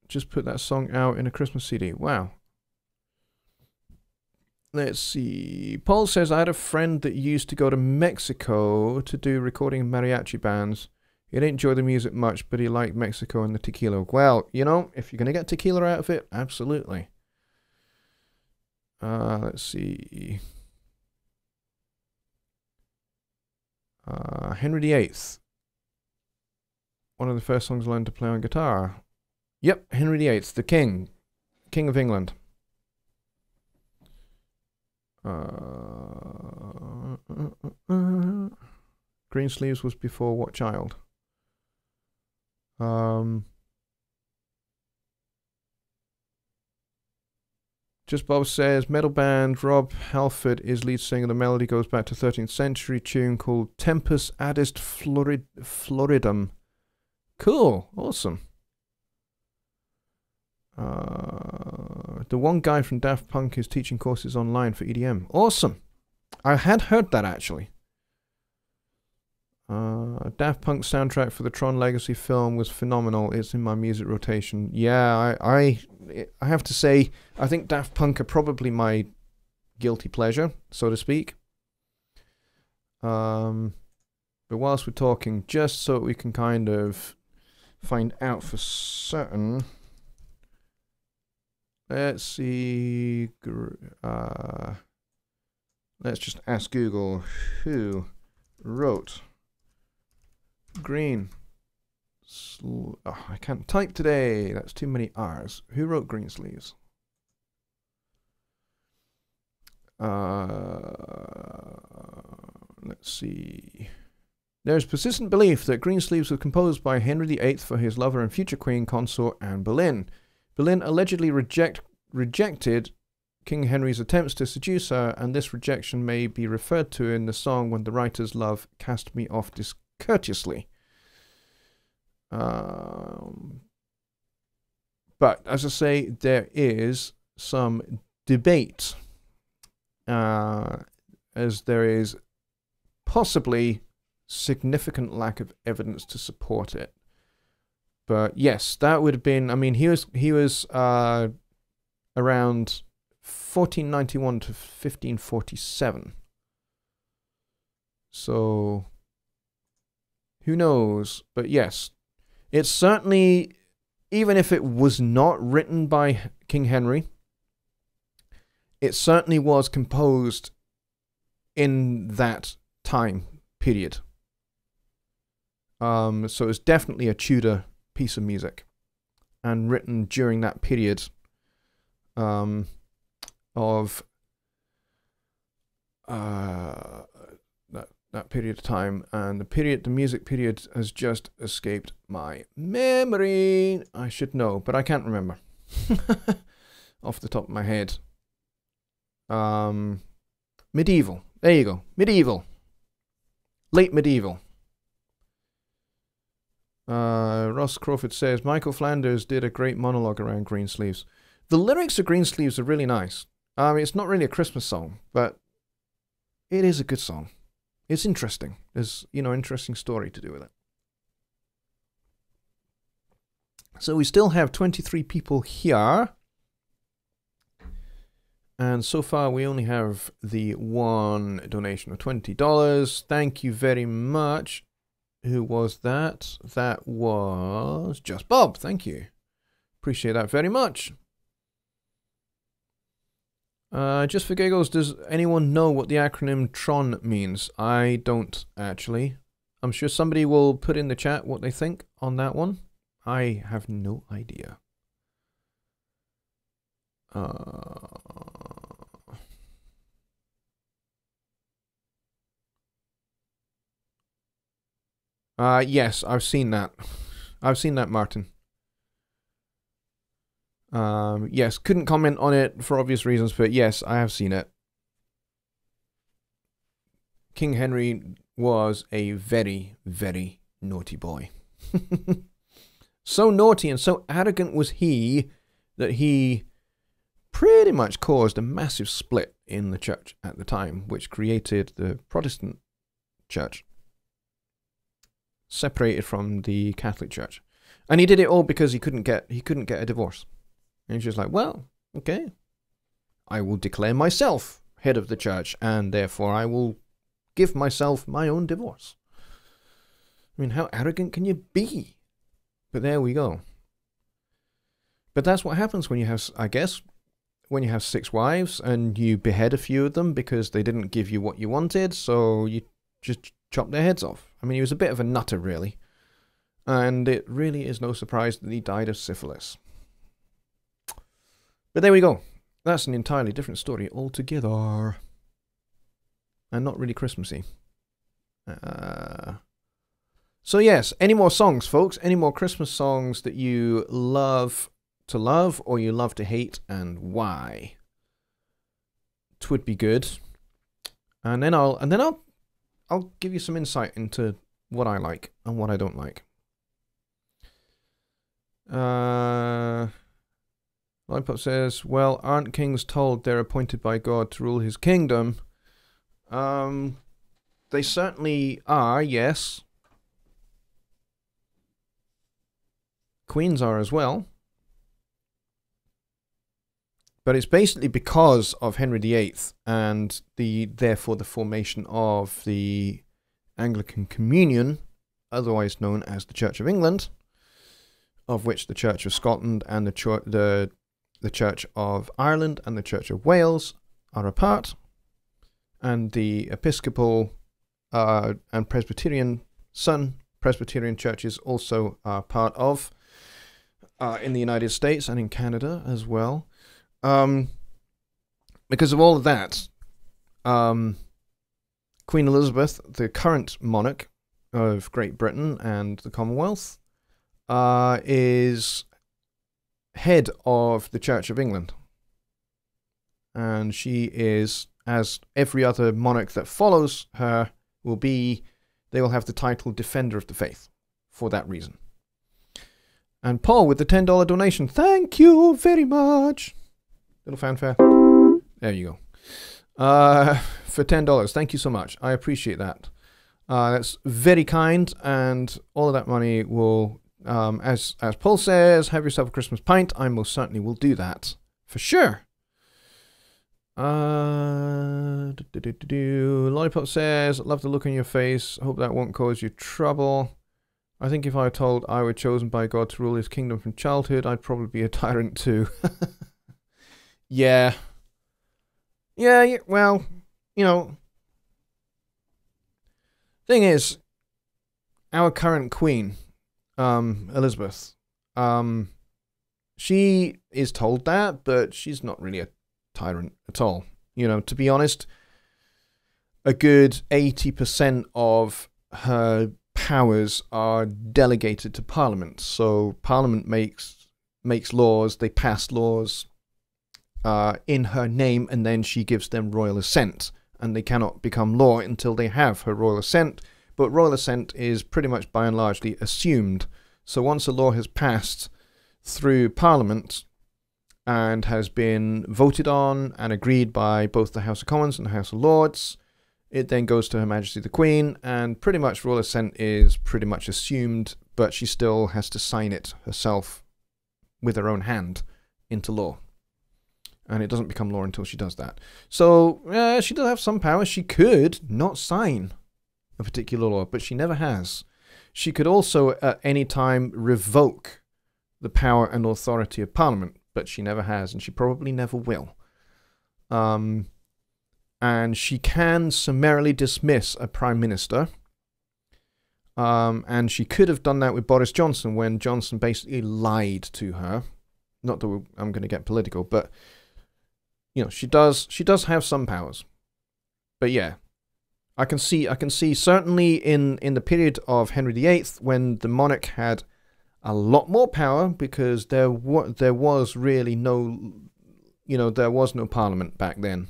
just put that song out in a Christmas CD. Wow. Let's see. Paul says, I had a friend that used to go to Mexico to do recording mariachi bands. He didn't enjoy the music much, but he liked Mexico and the tequila. Well, if you're going to get tequila out of it, absolutely. Let's see. Henry VIII. One of the first songs I learned to play on guitar. Yep, Henry VIII, the King of England. Greensleeves was before What Child? Just Bob says, metal band Rob Halford is lead singer. The melody goes back to 13th century tune called Tempus Adist Floridum. Cool, awesome. The one guy from Daft Punk is teaching courses online for EDM. Awesome. I had heard that, actually. Daft Punk soundtrack for the Tron Legacy film was phenomenal. It's in my music rotation. Yeah, I have to say, I think Daft Punk are probably my guilty pleasure, so to speak. But whilst we're talking, just so we can kind of find out for certain, let's see, let's just ask Google who wrote I can't type today, that's too many R's. Who wrote Greensleeves? Let's see. There's persistent belief that Greensleeves was composed by Henry VIII for his lover and future queen consort Anne Boleyn. Boleyn allegedly rejected King Henry's attempts to seduce her, and this rejection may be referred to in the song When the Writer's Love Cast Me Off Discourteously. But, as I say, there is some debate, as there is possibly significant lack of evidence to support it. But yes, that would have been, I mean, he was around 1491 to 1547. So who knows? But yes, it's certainly, even if it was not written by King Henry, it certainly was composed in that time period. So it's definitely a Tudor piece of music. and written during that period of that period of time, and the music period has just escaped my memory. I should know, but I can't remember off the top of my head. Medieval. There you go. Medieval. Late medieval. Ross Crawford says, Michael Flanders did a great monologue around Greensleeves. The lyrics of Greensleeves are really nice. It's not really a Christmas song, but it is a good song. It's interesting. There's, interesting story to do with it. So we still have 23 people here. And so far we only have the one donation of $20. Thank you very much. Who was that? That was Just Bob. Thank you. Appreciate that very much. Just for giggles, does anyone know what the acronym TRON means? I don't, actually. I'm sure somebody will put in the chat what they think on that one. I have no idea. Yes, I've seen that. I've seen that, Martin. Yes, couldn't comment on it for obvious reasons, but yes, I have seen it. King Henry was a very, very naughty boy. So naughty and so arrogant was he that he pretty much caused a massive split in the church at the time, which created the Protestant church, separated from the Catholic Church. And he did it all because he couldn't get a divorce. And he's just like, well, okay, I will declare myself head of the church, and therefore I will give myself my own divorce. I mean, how arrogant can you be? But there we go. But that's what happens when you have, I guess, when you have 6 wives and you behead a few of them because they didn't give you what you wanted, so you just chop their heads off. I mean, he was a bit of a nutter, really. And it really is no surprise that he died of syphilis. But there we go. That's an entirely different story altogether. And not really Christmassy. So yes, any more songs, folks? Any more Christmas songs that you love to love or you love to hate, and why? It would be good. And then I'll give you some insight into what I like and what I don't like. Lollipop says, well, aren't kings told they're appointed by God to rule his kingdom? They certainly are, yes. Queens are as well. But it's basically because of Henry VIII and therefore the formation of the Anglican Communion, otherwise known as the Church of England, of which the Church of Scotland and the Church of Ireland and the Church of Wales are a part, and the Episcopal and Presbyterian churches also are part of in the United States and in Canada as well. Because of all of that, Queen Elizabeth, the current monarch of Great Britain and the Commonwealth, is head of the Church of England. And she is, as every other monarch that follows her will be, they will have the title Defender of the Faith for that reason. And Paul with the $10 donation, thank you very much. Little fanfare. There you go. For $10, thank you so much. I appreciate that. That's very kind, and all of that money will, as Paul says, have yourself a Christmas pint. I most certainly will do that for sure. Lollipop says, love the look on your face. Hope that won't cause you trouble. I think if I were told I were chosen by God to rule his kingdom from childhood, I'd probably be a tyrant too. Yeah. Yeah, well, you know, thing is, our current queen, Elizabeth, She is told that, but she's not really a tyrant at all. You know, to be honest, a good 80% of her powers are delegated to Parliament. So Parliament makes laws, they pass laws in her name, and then she gives them royal assent. And they cannot become law until they have her royal assent. But royal assent is pretty much by and largely assumed. So once a law has passed through Parliament and has been voted on and agreed by both the House of Commons and the House of Lords, it then goes to Her Majesty the Queen, and pretty much royal assent is pretty much assumed, but she still has to sign it herself with her own hand into law. And it doesn't become law until she does that. So she does have some power. She could not sign a particular law, but she never has. She could also at any time revoke the power and authority of Parliament, but she never has, and she probably never will. And she can summarily dismiss a Prime Minister. And she could have done that with Boris Johnson when Johnson basically lied to her. Not that I'm going to get political, but you know, she does have some powers. But yeah, I can see certainly in the period of Henry VIII, when the monarch had a lot more power, because there was really no, you know, there was no Parliament back then.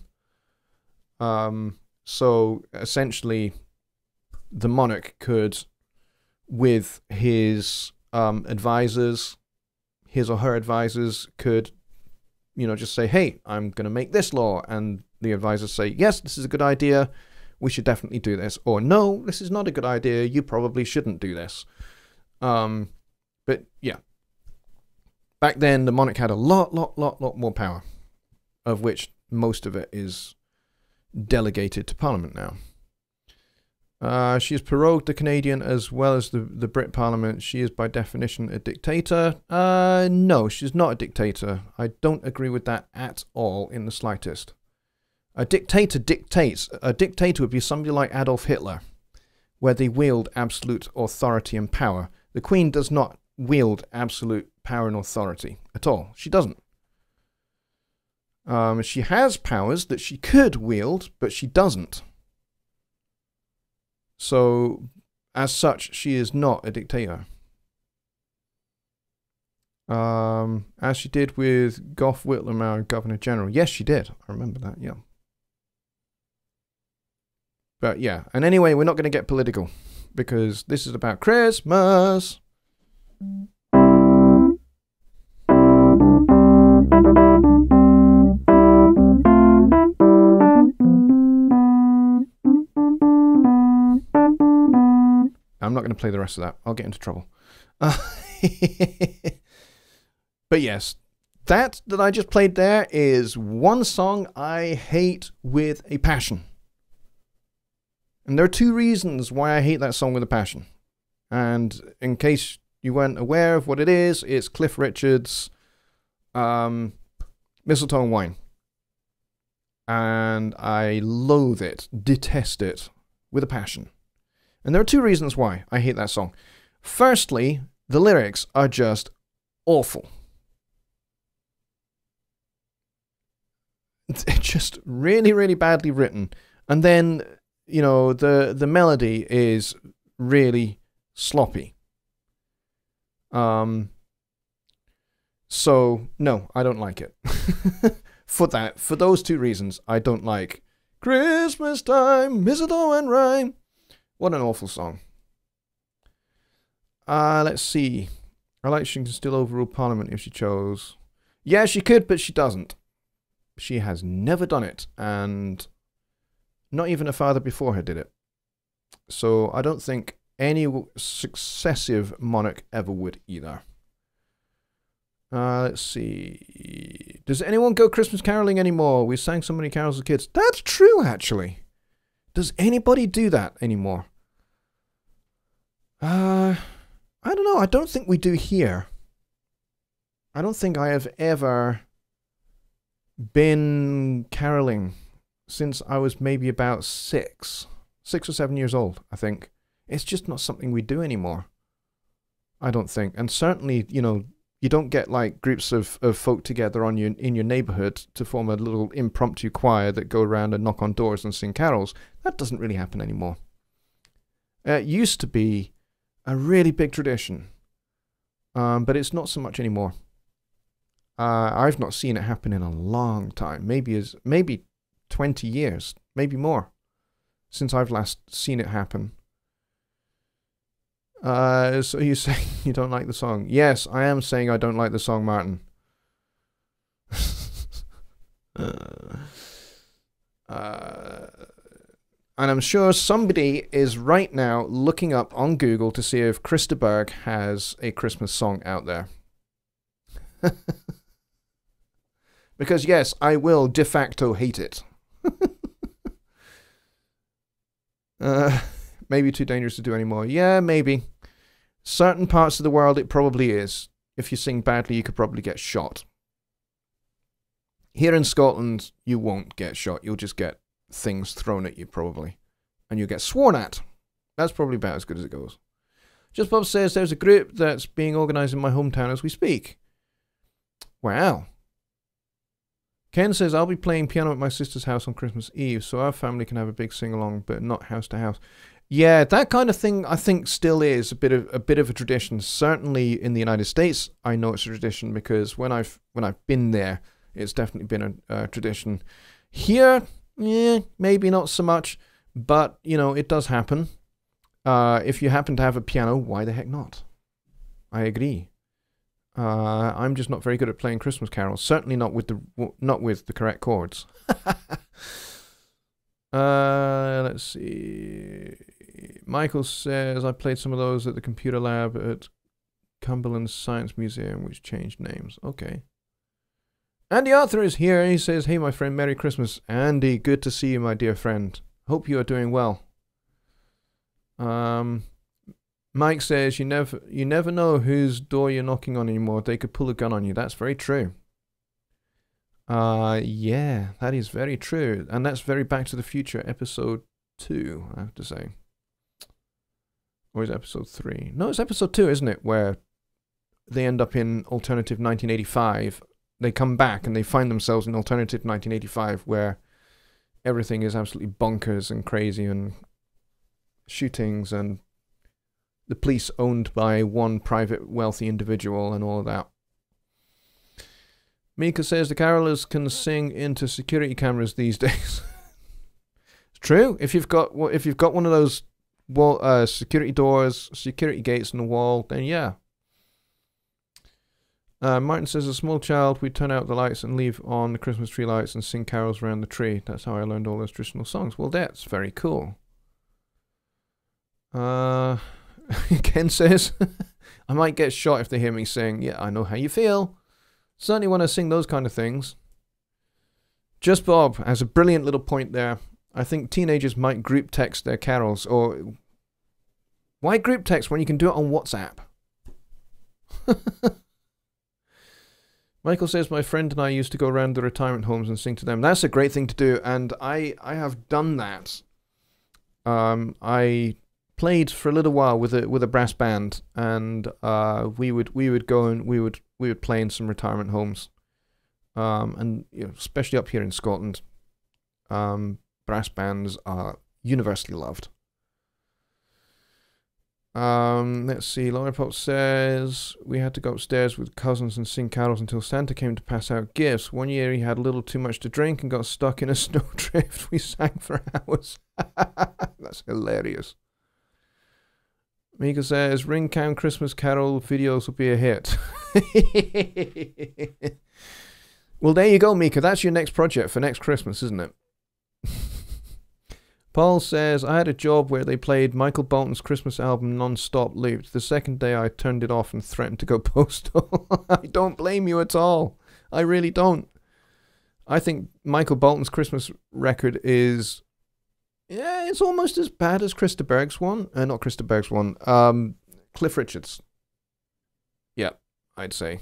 So essentially, the monarch could, with his advisors, his or her advisors, could, you know, just say, hey, I'm going to make this law. And the advisors say, yes, this is a good idea. We should definitely do this. Or no, this is not a good idea. You probably shouldn't do this. But yeah, back then the monarch had a lot more power, of which most of it is delegated to Parliament now. She has prorogued the Canadian as well as the Brit Parliament. She is by definition a dictator. No, she's not a dictator. I don't agree with that at all in the slightest. A dictator dictates. A dictator would be somebody like Adolf Hitler, where they wield absolute authority and power. The Queen does not wield absolute power and authority at all. She doesn't. She has powers that she could wield, but she doesn't. So, as such, she is not a dictator. As she did with Gough Whitlam, our Governor General. Yes, she did. I remember that, yeah. But yeah, and anyway, we're not going to get political, because this is about Christmas. I'm not going to play the rest of that. I'll get into trouble. But yes, that I just played there is one song I hate with a passion. And there are two reasons why I hate that song with a passion. And in case you weren't aware of what it is, it's Cliff Richard's Mistletoe and Wine. And I loathe it, detest it with a passion. And there are two reasons why I hate that song. Firstly, the lyrics are just awful. It's just really badly written. And then, you know, the melody is really sloppy. So, no, I don't like it. For those two reasons, I don't like Christmas time, mistletoe and rhyme. What an awful song. Let's see. I like she can still overrule Parliament if she chose. Yeah, she could, but she doesn't. She has never done it, and not even her father before her did it. So I don't think any successive monarch ever would either. Let's see. Does anyone go Christmas caroling anymore? We sang so many carols as kids. That's true, actually. Does anybody do that anymore? I don't know. I don't think we do here. I don't think I have ever been caroling since I was maybe about 6 or 7 years old, I think. It's just not something we do anymore. I don't think. And certainly, you know, You don't get like groups of folk together in your neighborhood to form a little impromptu choir that go around and knock on doors and sing carols. That doesn't really happen anymore. It used to be a really big tradition, but it's not so much anymore. I've not seen it happen in a long time. Maybe 20 years, maybe more, since I've last seen it happen. So you say you don't like the song? Yes, I am saying I don't like the song, Martin. And I'm sure somebody is right now looking up on Google to see if Krista Berg has a Christmas song out there. Because yes, I will de facto hate it. Maybe too dangerous to do anymore. Yeah, maybe. Certain parts of the world it probably is. If you sing badly, you could probably get shot. Here in Scotland, you won't get shot. You'll just get things thrown at you, probably. And you'll get sworn at. That's probably about as good as it goes. Just Bob says there's a group that's being organised in my hometown as we speak. Wow. Ken says, I'll be playing piano at my sister's house on Christmas Eve, so our family can have a big sing-along, but not house to house. Yeah, that kind of thing, I think, still is a bit of a tradition. Certainly in the United States, I know it's a tradition because when I've been there, it's definitely been a tradition. Here, yeah, maybe not so much, but you know, it does happen. If you happen to have a piano, why the heck not? I agree. I'm just not very good at playing Christmas carols. Certainly not with the correct chords. Let's see. Michael says I played some of those at the computer lab at Cumberland Science Museum, which changed names. Okay. Andy Arthur is here. He says, "Hey, my friend, Merry Christmas." Andy, good to see you, my dear friend. Hope you are doing well. Mike says, you never know whose door you're knocking on anymore. They could pull a gun on you. That's very true. Yeah, that is very true. And that's very Back to the Future episode 2, I have to say. Or is it episode 3? No, it's episode 2, isn't it? Where they end up in alternative 1985. They come back and they find themselves in alternative 1985 where everything is absolutely bonkers and crazy and shootings and the police owned by one private wealthy individual and all of that. Mika says the carolers can sing into security cameras these days. It's true. If you've got one of those wall, security doors, security gates in the wall, then yeah. Martin says, as a small child, we'd turn out the lights and leave on the Christmas tree lights and sing carols around the tree. That's how I learned all those traditional songs. Well, that's very cool. Ken says, I might get shot if they hear me sing. Yeah, I know how you feel. Certainly when I sing those kind of things. Just Bob has a brilliant little point there. I think teenagers might group text their carols. Or why group text when you can do it on WhatsApp? Michael says, my friend and I used to go around the retirement homes and sing to them. That's a great thing to do, and I have done that. I played for a little while with a brass band, and we would go and we would play in some retirement homes, and you know, especially up here in Scotland, brass bands are universally loved. Let's see. Lollipop says we had to go upstairs with cousins and sing carols until Santa came to pass out gifts. One year he had a little too much to drink and got stuck in a snowdrift. We sang for hours. That's hilarious. Mika says Ringtown Christmas Carol videos will be a hit. Well, there you go, Mika. That's your next project for next Christmas, isn't it? Paul says, I had a job where they played Michael Bolton's Christmas album non-stop looped. The second day I turned it off and threatened to go postal. I don't blame you at all. I really don't. I think Michael Bolton's Christmas record is... yeah, it's almost as bad as Krista Berg's one. Not Krista Berg's one. Cliff Richard's. Yeah, I'd say.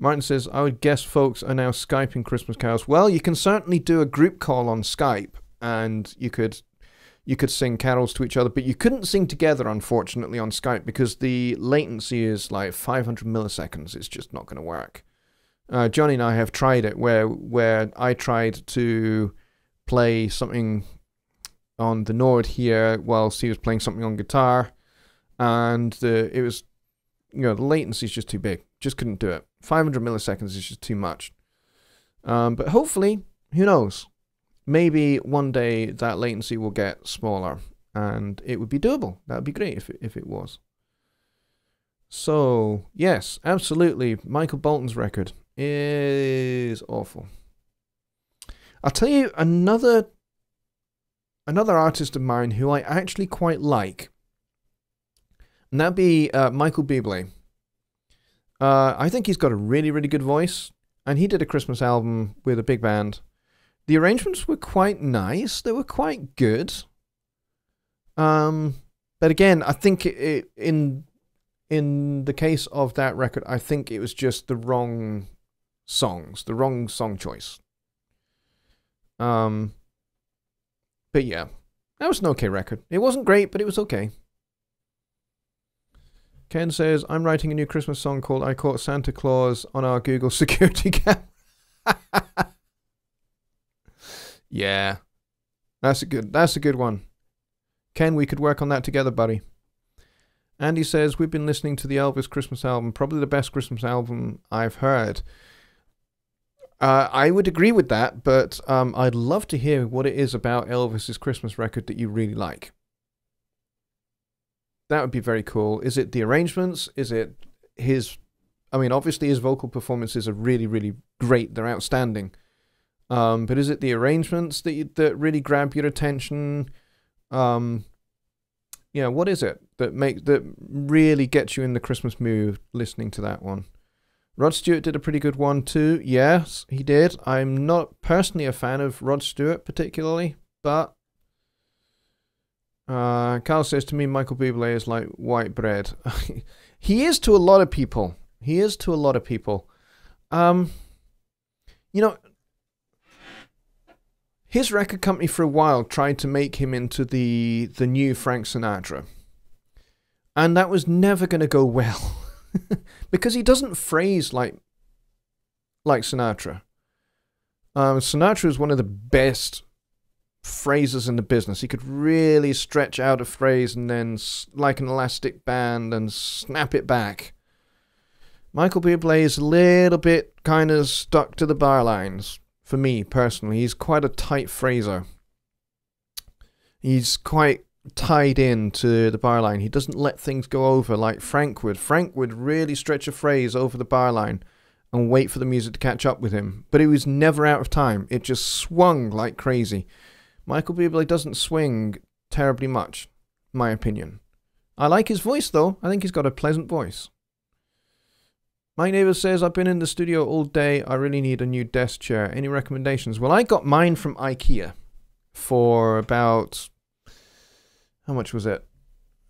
Martin says, I would guess folks are now Skyping Christmas carols. Well, you can certainly do a group call on Skype, and you could you could sing carols to each other, but you couldn't sing together, unfortunately, on Skype because the latency is like 500 milliseconds. It's just not going to work. Jonny and I have tried it where I tried to play something on the Nord here whilst he was playing something on guitar, and it was, the latency is just too big. Just couldn't do it. 500 milliseconds is just too much. But hopefully, who knows? Maybe one day that latency will get smaller and it would be doable. That would be great if it was. So, yes, absolutely. Michael Bolton's record is awful. I'll tell you another artist of mine who I actually quite like. And that'd be Michael Bublé. I think he's got a really, really good voice. And he did a Christmas album with a big band. The arrangements were quite nice. They were quite good. But again, I think in the case of that record, I think it was just the wrong songs, the wrong song choice. But yeah, that was an okay record. It wasn't great, but it was okay. Ken says, I'm writing a new Christmas song called I Caught Santa Claus on Our Google Security Camera. Yeah, that's a good one. Ken, we could work on that together, buddy. Andy says, we've been listening to the Elvis Christmas album, probably the best Christmas album I've heard. I would agree with that, but I'd love to hear what it is about Elvis's Christmas record that you really like. That would be very cool. Is it the arrangements? Is it his... I mean, obviously his vocal performances are really, really great. They're outstanding. But is it the arrangements that really grab your attention? What is it that really gets you in the Christmas mood listening to that one? Rod Stewart did a pretty good one too. Yes, he did. I'm not personally a fan of Rod Stewart particularly, but Carl says to me, Michael Bublé is like white bread. He is to a lot of people. His record company for a while tried to make him into the new Frank Sinatra. And that was never going to go well. Because he doesn't phrase like Sinatra. Sinatra is one of the best phrases in the business. He could really stretch out a phrase and then, like an elastic band, and snap it back. Michael Bublé is a little bit kind of stuck to the bar lines. For me, personally, he's quite a tight phraser. He's quite tied in to the bar line. He doesn't let things go over like Frank would. Frank would really stretch a phrase over the bar line and wait for the music to catch up with him. But he was never out of time. It just swung like crazy. Michael Bublé doesn't swing terribly much, in my opinion. I like his voice, though. I think he's got a pleasant voice. My neighbor says, I've been in the studio all day. I really need a new desk chair. Any recommendations? Well, I got mine from IKEA for about... How much was it?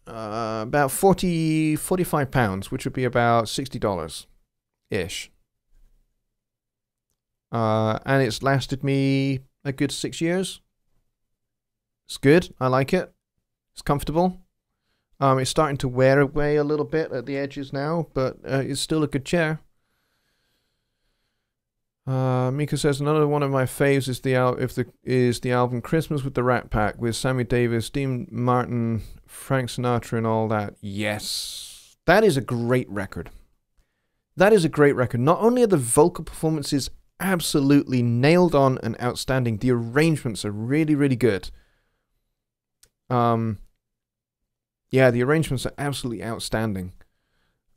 About 45 pounds, which would be about $60-ish. And it's lasted me a good 6 years. It's good. I like it. It's comfortable. It's starting to wear away a little bit at the edges now, but it's still a good chair. Mika says another one of my faves is the album Christmas with the Rat Pack with Sammy Davis, Dean Martin, Frank Sinatra, and all that. Yes, that is a great record. That is a great record. Not only are the vocal performances absolutely nailed on and outstanding, the arrangements are really, really good. Yeah, the arrangements are absolutely outstanding.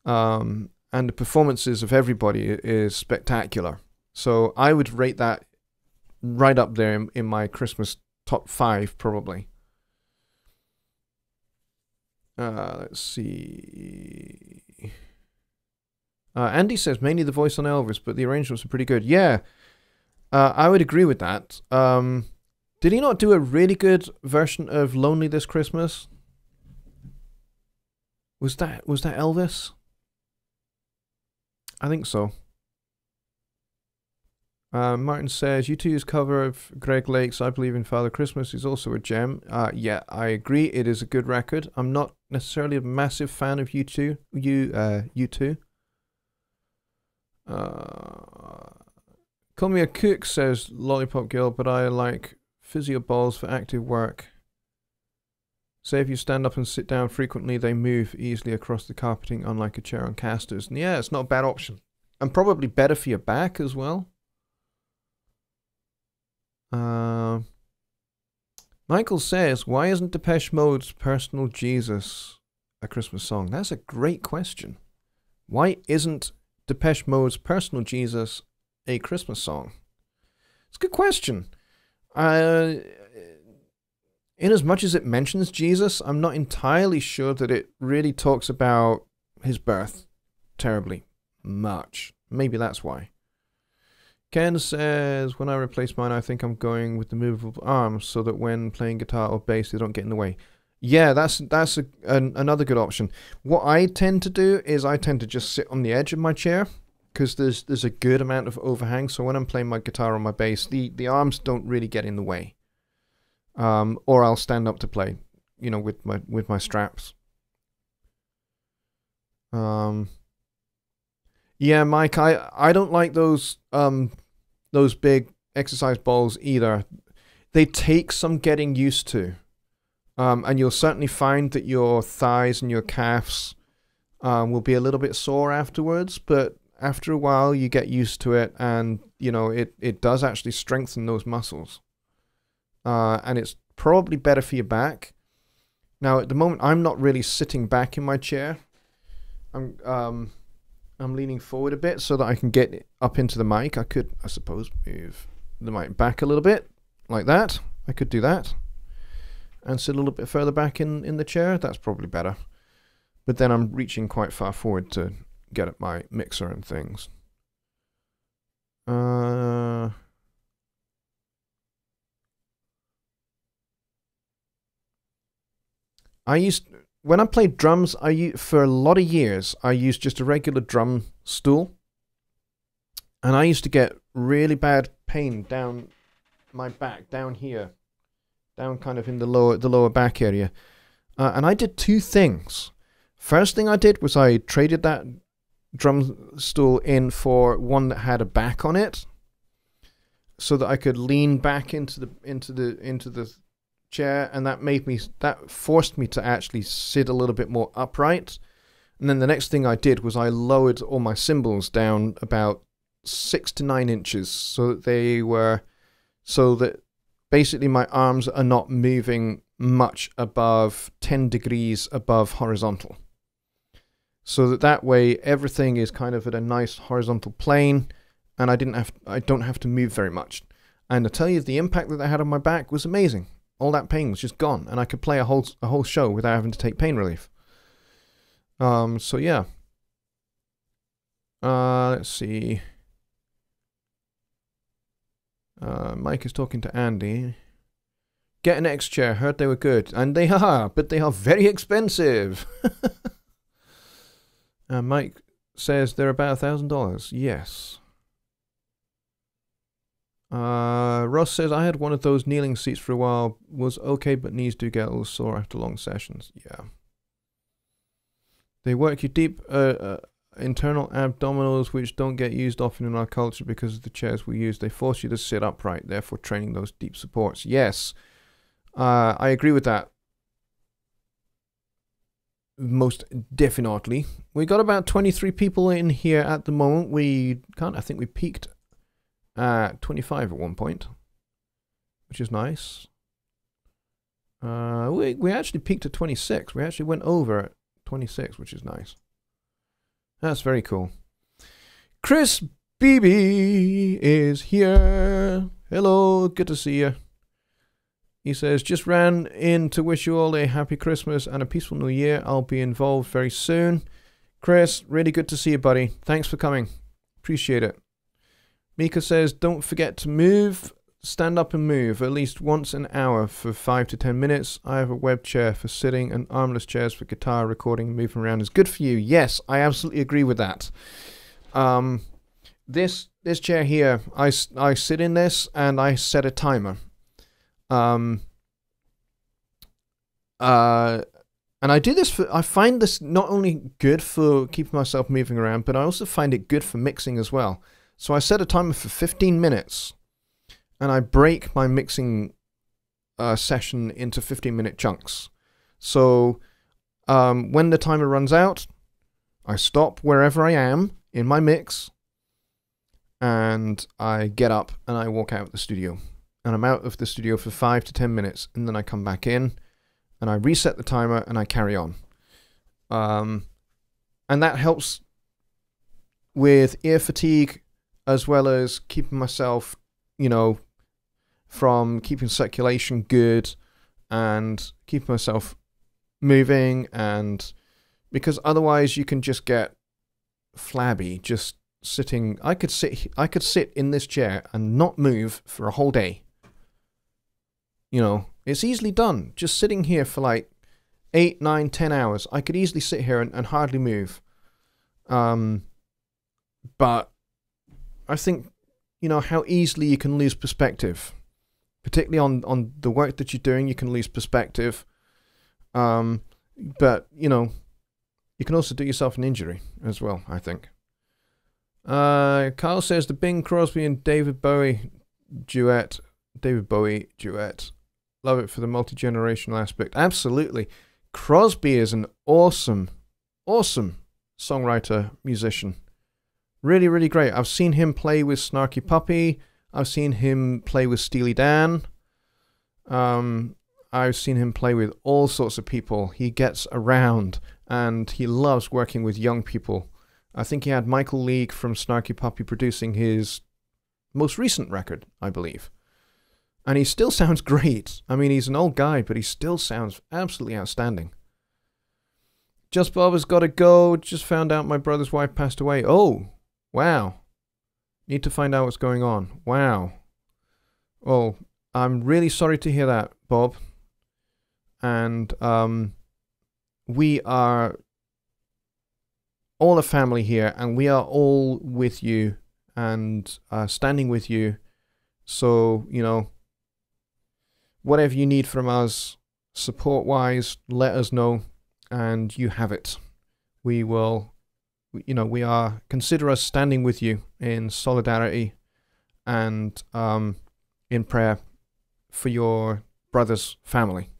And the performances of everybody is spectacular. So I would rate that right up there in my Christmas top 5, probably. Let's see. Andy says mainly the voice on Elvis, but the arrangements are pretty good. Yeah, I would agree with that. Did he not do a really good version of Lonely This Christmas? Was that Elvis? I think so. Martin says, U2's cover of Greg Lake's I Believe in Father Christmas is also a gem. Yeah, I agree. It is a good record. I'm not necessarily a massive fan of U2. U2. Call Me a Cook says, Lollipop Girl, but I like physio balls for active work. Say if you stand up and sit down frequently, they move easily across the carpeting, unlike a chair on casters. And yeah, it's not a bad option. And probably better for your back as well. Michael says, why isn't Depeche Mode's Personal Jesus a Christmas song? That's a great question. Why isn't Depeche Mode's Personal Jesus a Christmas song? It's a good question. In as much as it mentions Jesus, I'm not entirely sure that it really talks about his birth terribly much. Maybe that's why. Ken says, when I replace mine, I think I'm going with the movable arms so that when playing guitar or bass, they don't get in the way. Yeah, that's another good option. What I tend to do is I tend to just sit on the edge of my chair because there's a good amount of overhang. So when I'm playing my guitar or my bass, the arms don't really get in the way. Or I'll stand up to play, you know, with my straps. Yeah, Mike, I don't like those big exercise balls either. They take some getting used to. And you'll certainly find that your thighs and your calves will be a little bit sore afterwards, but after a while you get used to it, and you know it does actually strengthen those muscles. And it's probably better for your back. Now at the moment I'm not really sitting back in my chair. I'm leaning forward a bit so that I can get up into the mic. I could, I suppose, move the mic back a little bit, like that. I could do that. And sit a little bit further back in the chair. That's probably better. But then I'm reaching quite far forward to get at my mixer and things. When I played drums, for a lot of years, I used just a regular drum stool. And I used to get really bad pain down my back, down here. Down kind of in the lower back area. And I did two things. First thing I did was I traded that drum stool in for one that had a back on it. So that I could lean back into the chair, and that forced me to actually sit a little bit more upright. And then the next thing I did was I lowered all my cymbals down about 6 to 9 inches so that basically my arms are not moving much above 10 degrees above horizontal. So that way everything is kind of at a nice horizontal plane, and I don't have to move very much. And I tell you, the impact that I had on my back was amazing. All that pain was just gone, and I could play a whole show without having to take pain relief. So yeah. Let's see. Mike is talking to Andy. Get an X chair. Heard they were good, and they are, but they are very expensive. Mike says they're about $1,000. Yes. Ross says, I had one of those kneeling seats for a while. Was okay, but knees do get a little sore after long sessions. Yeah. They work your deep internal abdominals, which don't get used often in our culture because of the chairs we use. They force you to sit upright, therefore training those deep supports. Yes. I agree with that. Most definitely. We got about 23 people in here at the moment. I think we peaked at 25 at one point, which is nice. We actually peaked at 26. We actually went over at 26, which is nice. That's very cool. Chris Beebe is here. Hello, good to see you. He says, just ran in to wish you all a happy Christmas and a peaceful new year. I'll be involved very soon. Chris, really good to see you, buddy. Thanks for coming. Appreciate it. Mika says, don't forget to move. Stand up and move at least once an hour for 5 to 10 minutes. I have a web chair for sitting and armless chairs for guitar, recording, and moving around is good for you. Yes, I absolutely agree with that. This this chair here, I sit in this and I set a timer. And I do this I find this not only good for keeping myself moving around, but I also find it good for mixing as well. So I set a timer for 15 minutes and I break my mixing session into 15-minute chunks. So when the timer runs out, I stop wherever I am in my mix and I get up and I walk out of the studio. And I'm out of the studio for 5 to 10 minutes and then I come back in and I reset the timer and I carry on. And that helps with ear fatigue as well as keeping myself, you know, from keeping circulation good and keeping myself moving, and because otherwise you can just get flabby just sitting. I could sit in this chair and not move for a whole day. You know, it's easily done. Just sitting here for like 8, 9, 10 hours. I could easily sit here and hardly move. But I think, you know, how easily you can lose perspective. Particularly on the work that you're doing, you can lose perspective. But, you know, you can also do yourself an injury as well, I think. Kyle says the Bing Crosby and David Bowie duet. Love it for the multi-generational aspect. Absolutely. Crosby is an awesome songwriter, musician. Really, really great. I've seen him play with Snarky Puppy. I've seen him play with Steely Dan. I've seen him play with all sorts of people. He gets around and he loves working with young people. I think he had Michael League from Snarky Puppy producing his most recent record, I believe. And he still sounds great. I mean, he's an old guy, but he still sounds absolutely outstanding. Just Bob has got to go. Just found out my brother's wife passed away. Oh, wow. Need to find out what's going on. Wow. Oh, I'm really sorry to hear that, Bob. And we are all a family here, and we are all with you and standing with you. So, you know, whatever you need from us, support-wise, let us know, and you have it. We will, you know, consider us standing with you in solidarity and in prayer for your brother's family.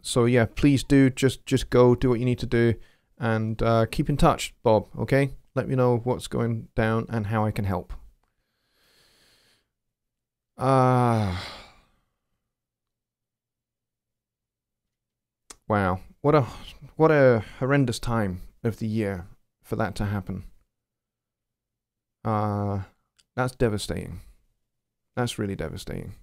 So yeah, please do just go do what you need to do, and keep in touch, Bob. Okay, let me know what's going down and how I can help. Wow, what a horrendous time of the year for that to happen. That's devastating. That's really devastating.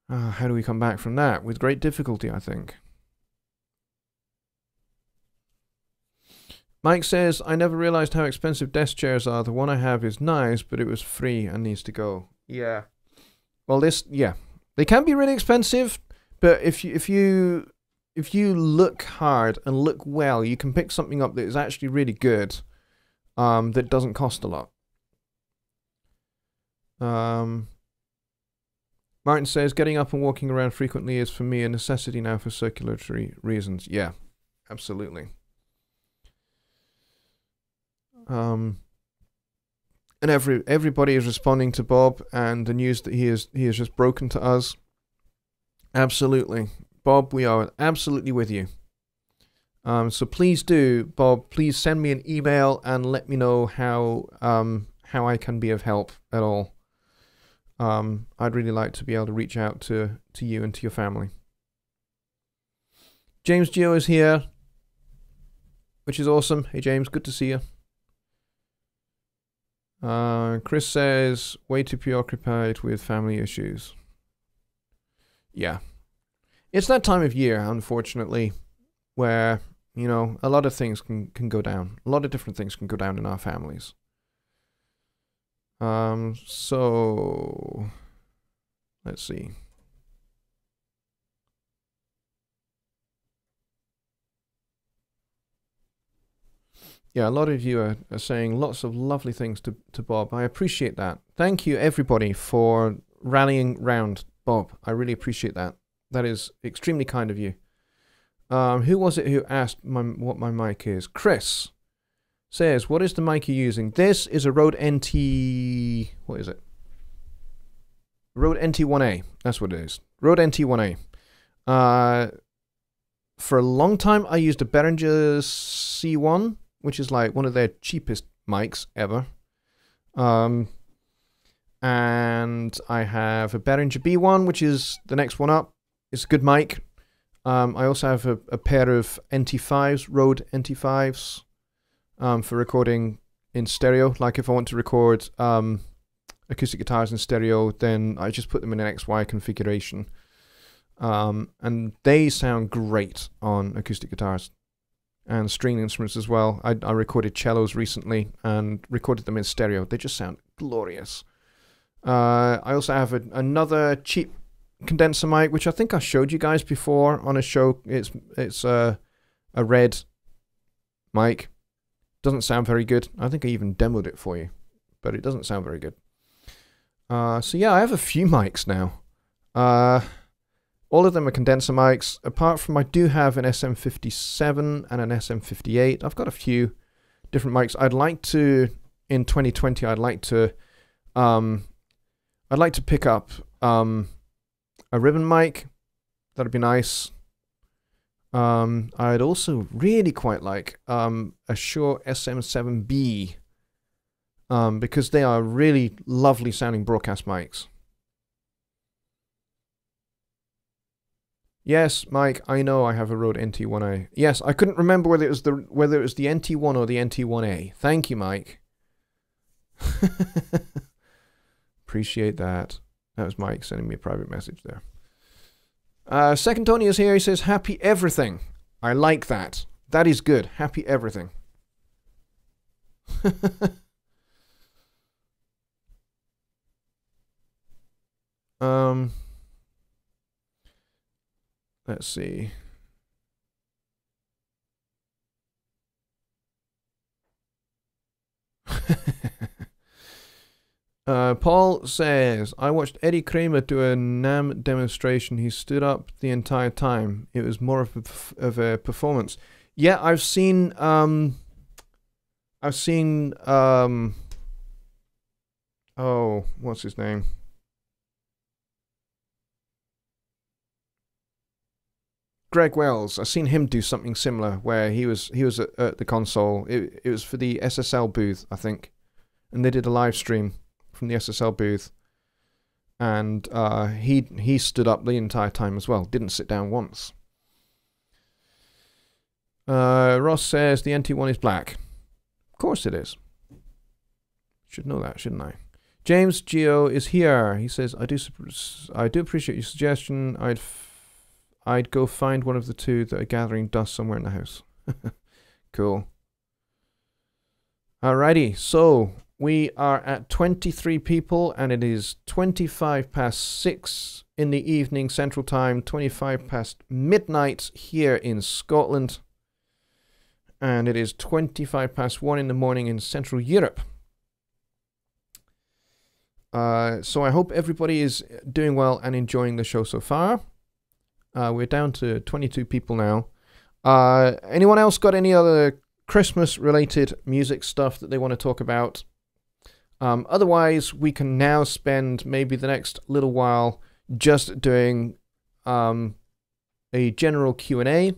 How do we come back from that? With great difficulty, I think. Mike says, I never realized how expensive desk chairs are. The one I have is nice, but it was free and needs to go. Yeah. Well, yeah. They can be really expensive, but if you look hard and look well, you can pick something up that is actually really good, that doesn't cost a lot. Martin says, getting up and walking around frequently is for me a necessity now for circulatory reasons. Yeah, absolutely. And everybody is responding to Bob and the news that he has just broken to us. Absolutely. Bob, we are absolutely with you. So please do, Bob, please send me an email and let me know how I can be of help at all. I'd really like to be able to reach out to you and to your family. James Gio is here, which is awesome. Hey James, good to see you. Chris says, way too preoccupied with family issues. Yeah. It's that time of year, unfortunately, where, you know, a lot of things can go down. A lot of different things can go down in our families. So, let's see. yeah, a lot of you are saying lots of lovely things to Bob. I appreciate that. Thank you, everybody, for rallying round Bob. I really appreciate that. That is extremely kind of you. Who was it who asked what my mic is? Chris says, what is the mic you're using? This is a Rode NT... What is it? Rode NT1A. That's what it is. Rode NT1A. For a long time, I used a Behringer C1, which is like one of their cheapest mics ever. And I have a Behringer B1, which is the next one up. It's a good mic. I also have a pair of NT5s, Rode NT5s, for recording in stereo. Like if I want to record acoustic guitars in stereo, then I just put them in an XY configuration. And they sound great on acoustic guitars and string instruments as well. I recorded cellos recently and recorded them in stereo. They just sound glorious. I also have another cheap condenser mic, which I think I showed you guys before on a show. It's a red mic. Doesn't sound very good. I think I even demoed it for you, but it doesn't sound very good. So yeah, I have a few mics now. All of them are condenser mics, apart from I do have an SM57 and an SM58. I've got a few different mics. I'd like to, in 2020, I'd like to pick up a ribbon mic. That'd be nice. I'd also really quite like a Shure SM7B, because they are really lovely sounding broadcast mics. Yes, Mike, I know I have a Rode NT1A. Yes, I couldn't remember whether it was the NT1 or the NT1A. Thank you, Mike. Appreciate that. That was Mike sending me a private message there. Second Tony is here. He says, happy everything. I like that. That is good. Happy everything. Let's see. Paul says, I watched Eddie Kramer do a NAM demonstration. He stood up the entire time. It was more of a performance. Yeah, I've seen oh, what's his name? Greg Wells. I've seen him do something similar where he was at the console. It was for the SSL booth, I think, and they did a live stream from the SSL booth, and he stood up the entire time as well. Didn't sit down once. Ross says the NT1 is black. Of course it is. Should know that, shouldn't I? James Geo is here. He says, I do appreciate your suggestion. I'd go find one of the two that are gathering dust somewhere in the house. Cool. Alrighty, so we are at 23 people, and it is 6:25 in the evening Central Time, 5:25 midnight here in Scotland, and it is 1:25 in the morning in Central Europe. So I hope everybody is doing well and enjoying the show so far. We're down to 22 people now. Anyone else got any other Christmas-related music stuff that they want to talk about? Otherwise, we can now spend maybe the next little while just doing a general Q&A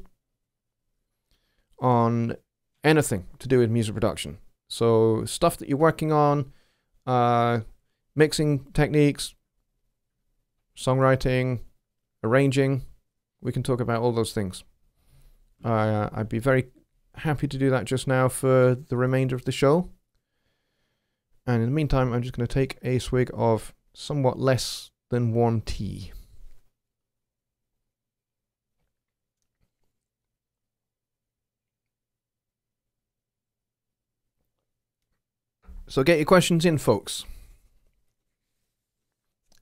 on anything to do with music production. So stuff that you're working on, mixing techniques, songwriting, arranging. We can talk about all those things. I'd be very happy to do that just now for the remainder of the show. And in the meantime, I'm just going to take a swig of somewhat less than warm tea. So get your questions in, folks.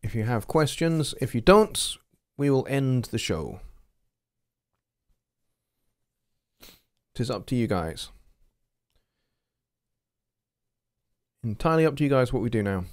If you have questions, if you don't, we will end the show. It is up to you guys. Entirely up to you guys what we do now.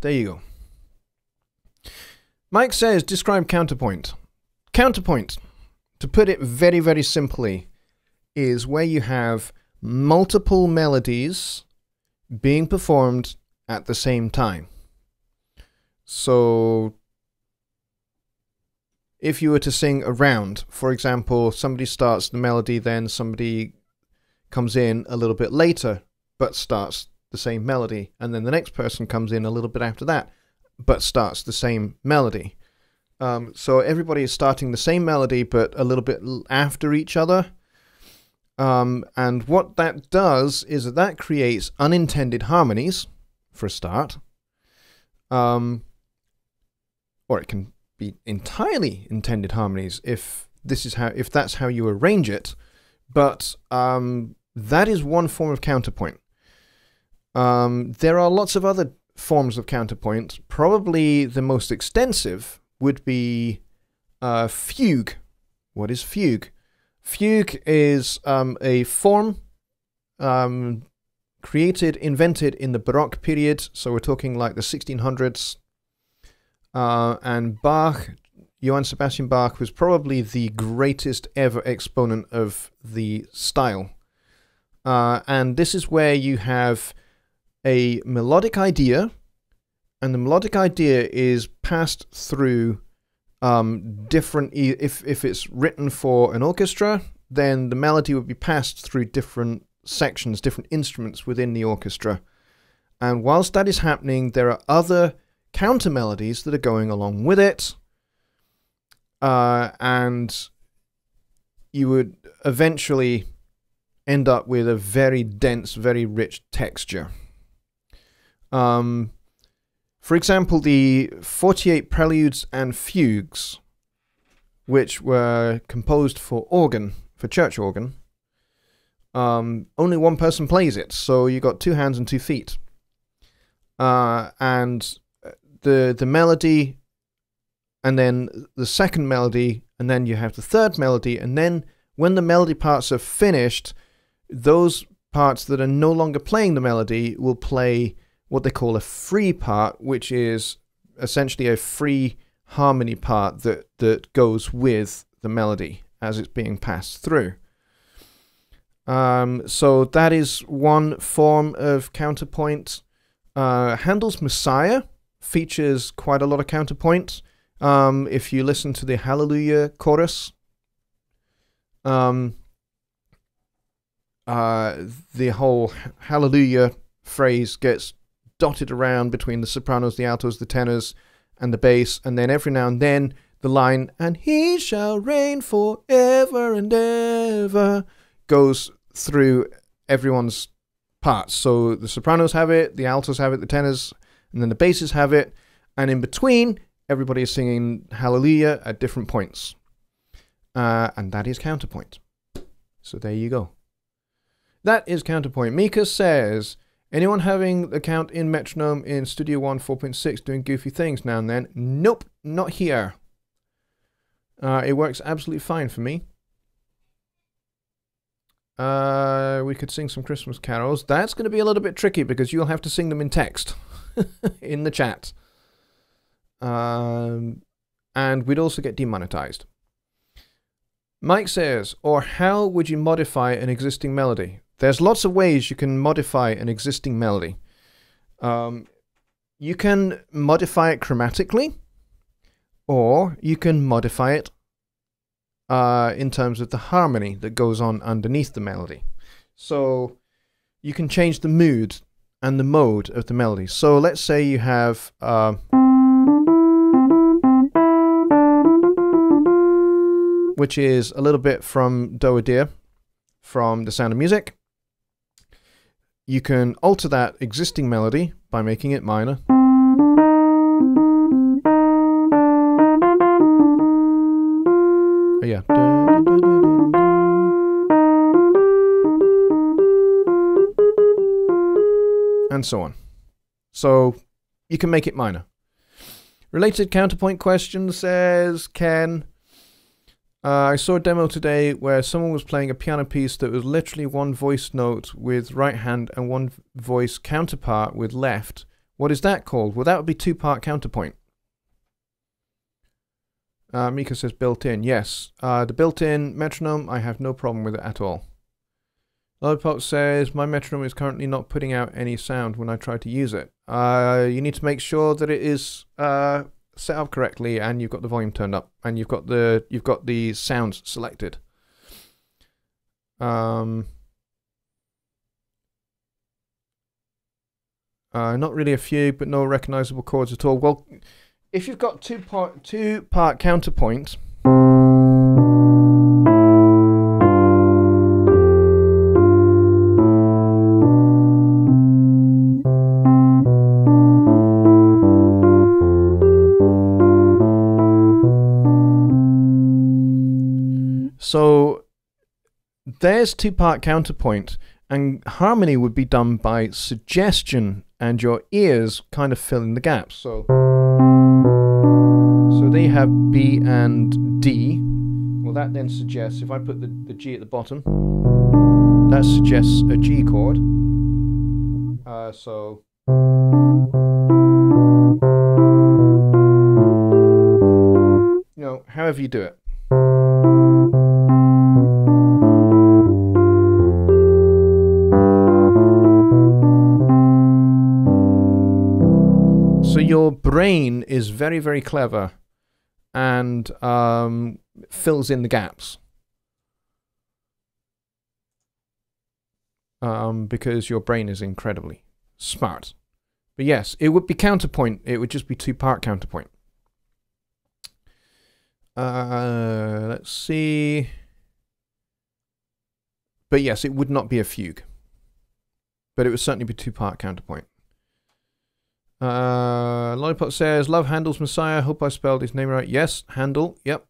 There you go. Mike says, describe counterpoint. Counterpoint, to put it very, very simply, is where you have multiple melodies being performed at the same time. So, if you were to sing a round, for example, somebody starts the melody, then somebody comes in a little bit later, but starts the same melody, and then the next person comes in a little bit after that, but starts the same melody. So everybody is starting the same melody, but a little bit after each other. And what that does is that creates unintended harmonies, for a start. Or it can be entirely intended harmonies if that's how you arrange it. But that is one form of counterpoint. There are lots of other forms of counterpoint. Probably the most extensive would be fugue. What is fugue? Fugue is a form invented in the Baroque period, so we're talking like the 1600s. And Bach, Johann Sebastian Bach, was probably the greatest ever exponent of the style. And this is where you have a melodic idea, and the melodic idea is passed through different, if it's written for an orchestra, then the melody would be passed through different sections, different instruments within the orchestra. And whilst that is happening, there are other counter melodies that are going along with it, and you would eventually end up with a very dense, very rich texture. For example, the 48 preludes and fugues, which were composed for organ, for church organ, only one person plays it, so you got 2 hands and 2 feet. And the melody, and then the second melody, and then you have the third melody, and then when the melody parts are finished, those parts that are no longer playing the melody will play what they call a free part, which is essentially a free harmony part that goes with the melody as it's being passed through. So that is one form of counterpoint. Handel's Messiah features quite a lot of counterpoint. If you listen to the Hallelujah chorus, the whole Hallelujah phrase gets dotted around between the sopranos, the altos, the tenors, and the bass, and then every now and then the line, "and he shall reign forever and ever," goes through everyone's parts. So the sopranos have it, the altos have it, the tenors, and then the basses have it, and in between, everybody is singing Hallelujah at different points. And that is counterpoint. So there you go. That is counterpoint. Mika says, anyone having the count in metronome in Studio One 4.6 doing goofy things now and then? Nope, not here. It works absolutely fine for me. We could sing some Christmas carols. That's going to be a little bit tricky because you'll have to sing them in text in the chat. And we'd also get demonetized. Mike says, or how would you modify an existing melody? There's lots of ways you can modify an existing melody. You can modify it chromatically, or you can modify it in terms of the harmony that goes on underneath the melody. So you can change the mood and the mode of the melody. So let's say you have which is a little bit from Do a Deer from The Sound of Music. You can alter that existing melody by making it minor. Oh, yeah. And so on. So you can make it minor. Related counterpoint question says, Ken, I saw a demo today where someone was playing a piano piece that was literally one voice note with right hand and one voice counterpart with left. What is that called? Well, that would be two-part counterpoint. Mika says built-in. Yes, the built-in metronome, I have no problem with it at all. Lollipop says, my metronome is currently not putting out any sound when I try to use it. You need to make sure that it is set up correctly and you've got the volume turned up and you've got the sounds selected. Not really a fugue, but no recognizable chords at all. Well, if you've got two-part counterpoint, so there's two-part counterpoint, and harmony would be done by suggestion and your ears kind of fill in the gaps. So they have B and D. Well, that then suggests, if I put the G at the bottom, that suggests a G chord. So you know, however you do it. So your brain is very, very clever and fills in the gaps. Because your brain is incredibly smart. But yes, it would be counterpoint. It would just be two-part counterpoint. Let's see. But yes, it would not be a fugue. But it would certainly be two-part counterpoint. Lollipop says, love Handel's Messiah. Hope I spelled his name right. Yes, Handel. Yep.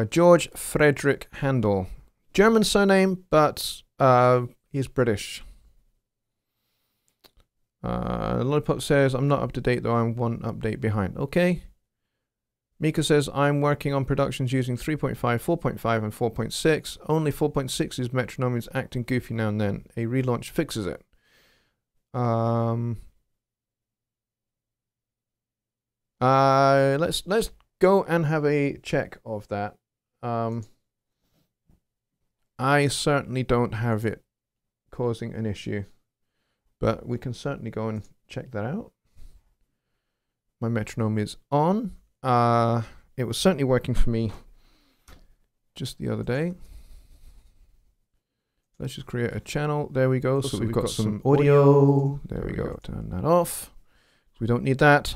George Frederick Handel. German surname, but he's British. Lollipop says, I'm not up to date though. I'm one update behind. Okay. Mika says, I'm working on productions using 3.5, 4.5, and 4.6. Only 4.6's metronome is acting goofy now and then. A relaunch fixes it. Let's go and have a check of that. I certainly don't have it causing an issue, but we can certainly go and check that out. My metronome is on. It was certainly working for me just the other day. Let's just create a channel. There we go. So we've got some audio. There we go. Turn that off. We don't need that.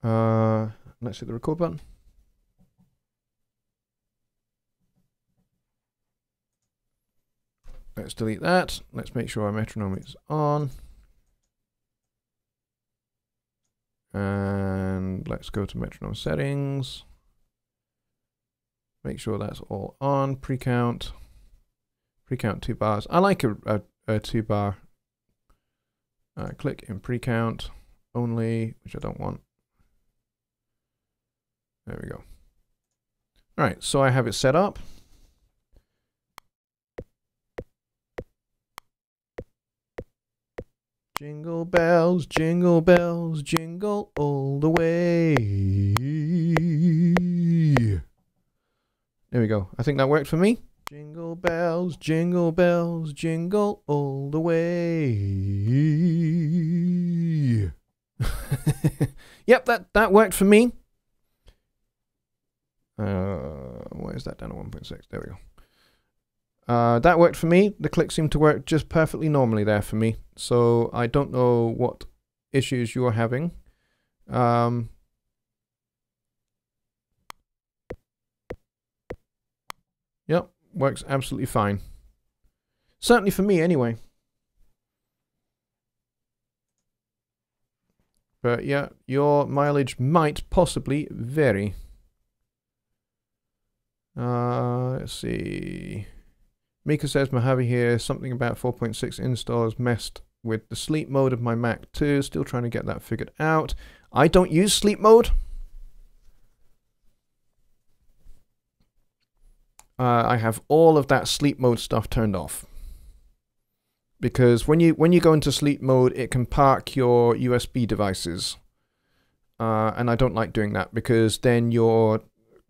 Let's hit the record button. Let's delete that. Let's make sure our metronome is on. And let's go to metronome settings. Make sure that's all on. Pre-count. Pre-count 2 bars. I like a 2 bar. Click in pre-count only, which I don't want. There we go. All right, so I have it set up. Jingle bells, jingle bells, jingle all the way. There we go. I think that worked for me. Jingle bells, jingle all the way. Yep, that worked for me. Why is that down to 1.6? There we go. That worked for me. The click seemed to work just perfectly normally there for me. So I don't know what issues you're having. Yep, works absolutely fine. Certainly for me anyway. But yeah, your mileage might possibly vary. Let's see. Mika says Mojave here, something about 4.6 installs messed with the sleep mode of my Mac too. Still trying to get that figured out. I don't use sleep mode. I have all of that sleep mode stuff turned off. Because when you go into sleep mode, it can park your USB devices. And I don't like doing that because then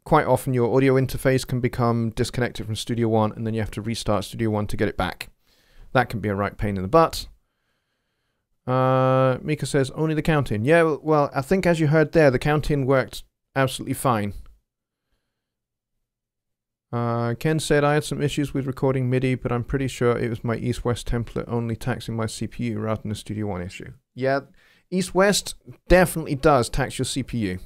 quite often your audio interface can become disconnected from Studio One and then you have to restart Studio One to get it back. That can be a right pain in the butt. Mika says, only the count-in. Yeah, well, I think as you heard there, the count-in worked absolutely fine. Ken said, I had some issues with recording MIDI, but I'm pretty sure it was my East-West template only taxing my CPU rather than a Studio One issue. Yeah, East-West definitely does tax your CPU.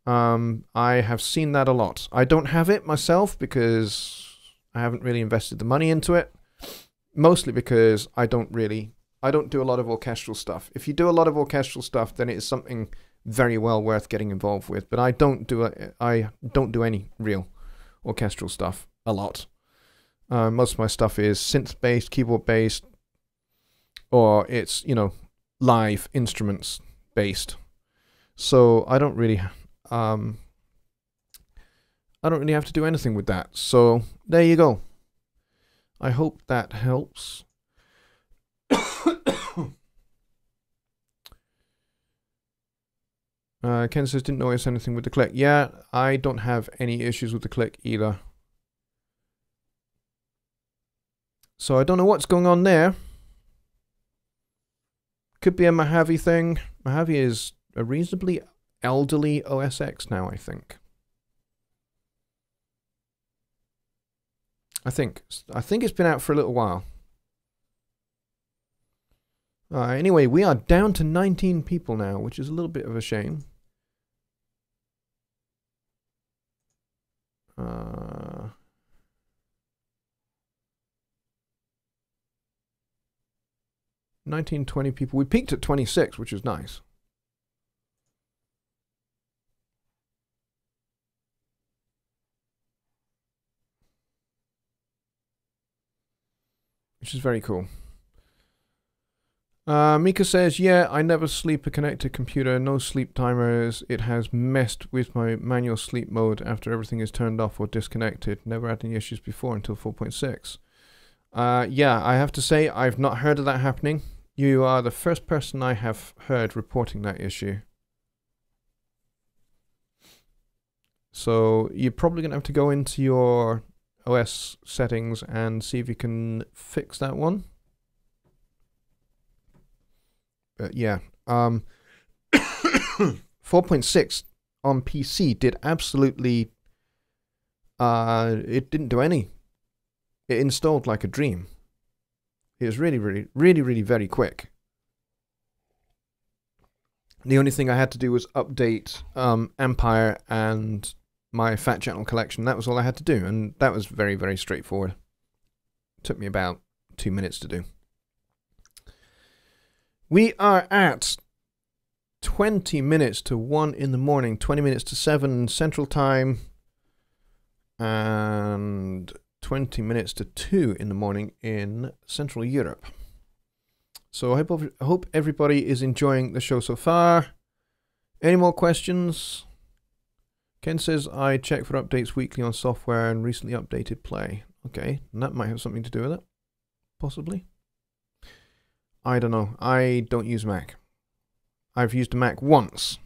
I have seen that a lot. I don't have it myself because I haven't really invested the money into it. Mostly because I don't do a lot of orchestral stuff. If you do a lot of orchestral stuff, then it is something very well worth getting involved with. But I don't do any real orchestral stuff a lot. Most of my stuff is synth-based, keyboard-based, or it's, live instruments-based. So I don't really have to do anything with that. So there you go. I hope that helps. Ken says, didn't notice anything with the click. Yeah, I don't have any issues with the click either. So I don't know what's going on there. Could be a Mojave thing. Mojave is a reasonably elderly OS X now, I think. I think it's been out for a little while. Anyway, we are down to 19 people now, which is a little bit of a shame. 19, 20 people. We peaked at 26, which is nice. Which is very cool. Mika says, yeah, I never sleep a connected computer, no sleep timers. It has messed with my manual sleep mode after everything is turned off or disconnected. Never had any issues before until 4.6. Yeah, I have to say, I've not heard of that happening. You are the first person I have heard reporting that issue. So you're probably going to have to go into your OS settings and see if you can fix that one. But yeah, 4.6 on PC did absolutely, it didn't do any. It installed like a dream. It was really very quick. The only thing I had to do was update Empire and my Fat Channel collection. That was all I had to do, and that was very straightforward. It took me about 2 minutes to do. We are at 20 minutes to 1 in the morning, 20 minutes to 7 Central Time, and 20 minutes to 2 in the morning in Central Europe. So I hope everybody is enjoying the show so far. Any more questions? Ken says, I check for updates weekly on software and recently updated Play. Okay, and that might have something to do with it. Possibly. I don't know. I don't use Mac. I've used a Mac once.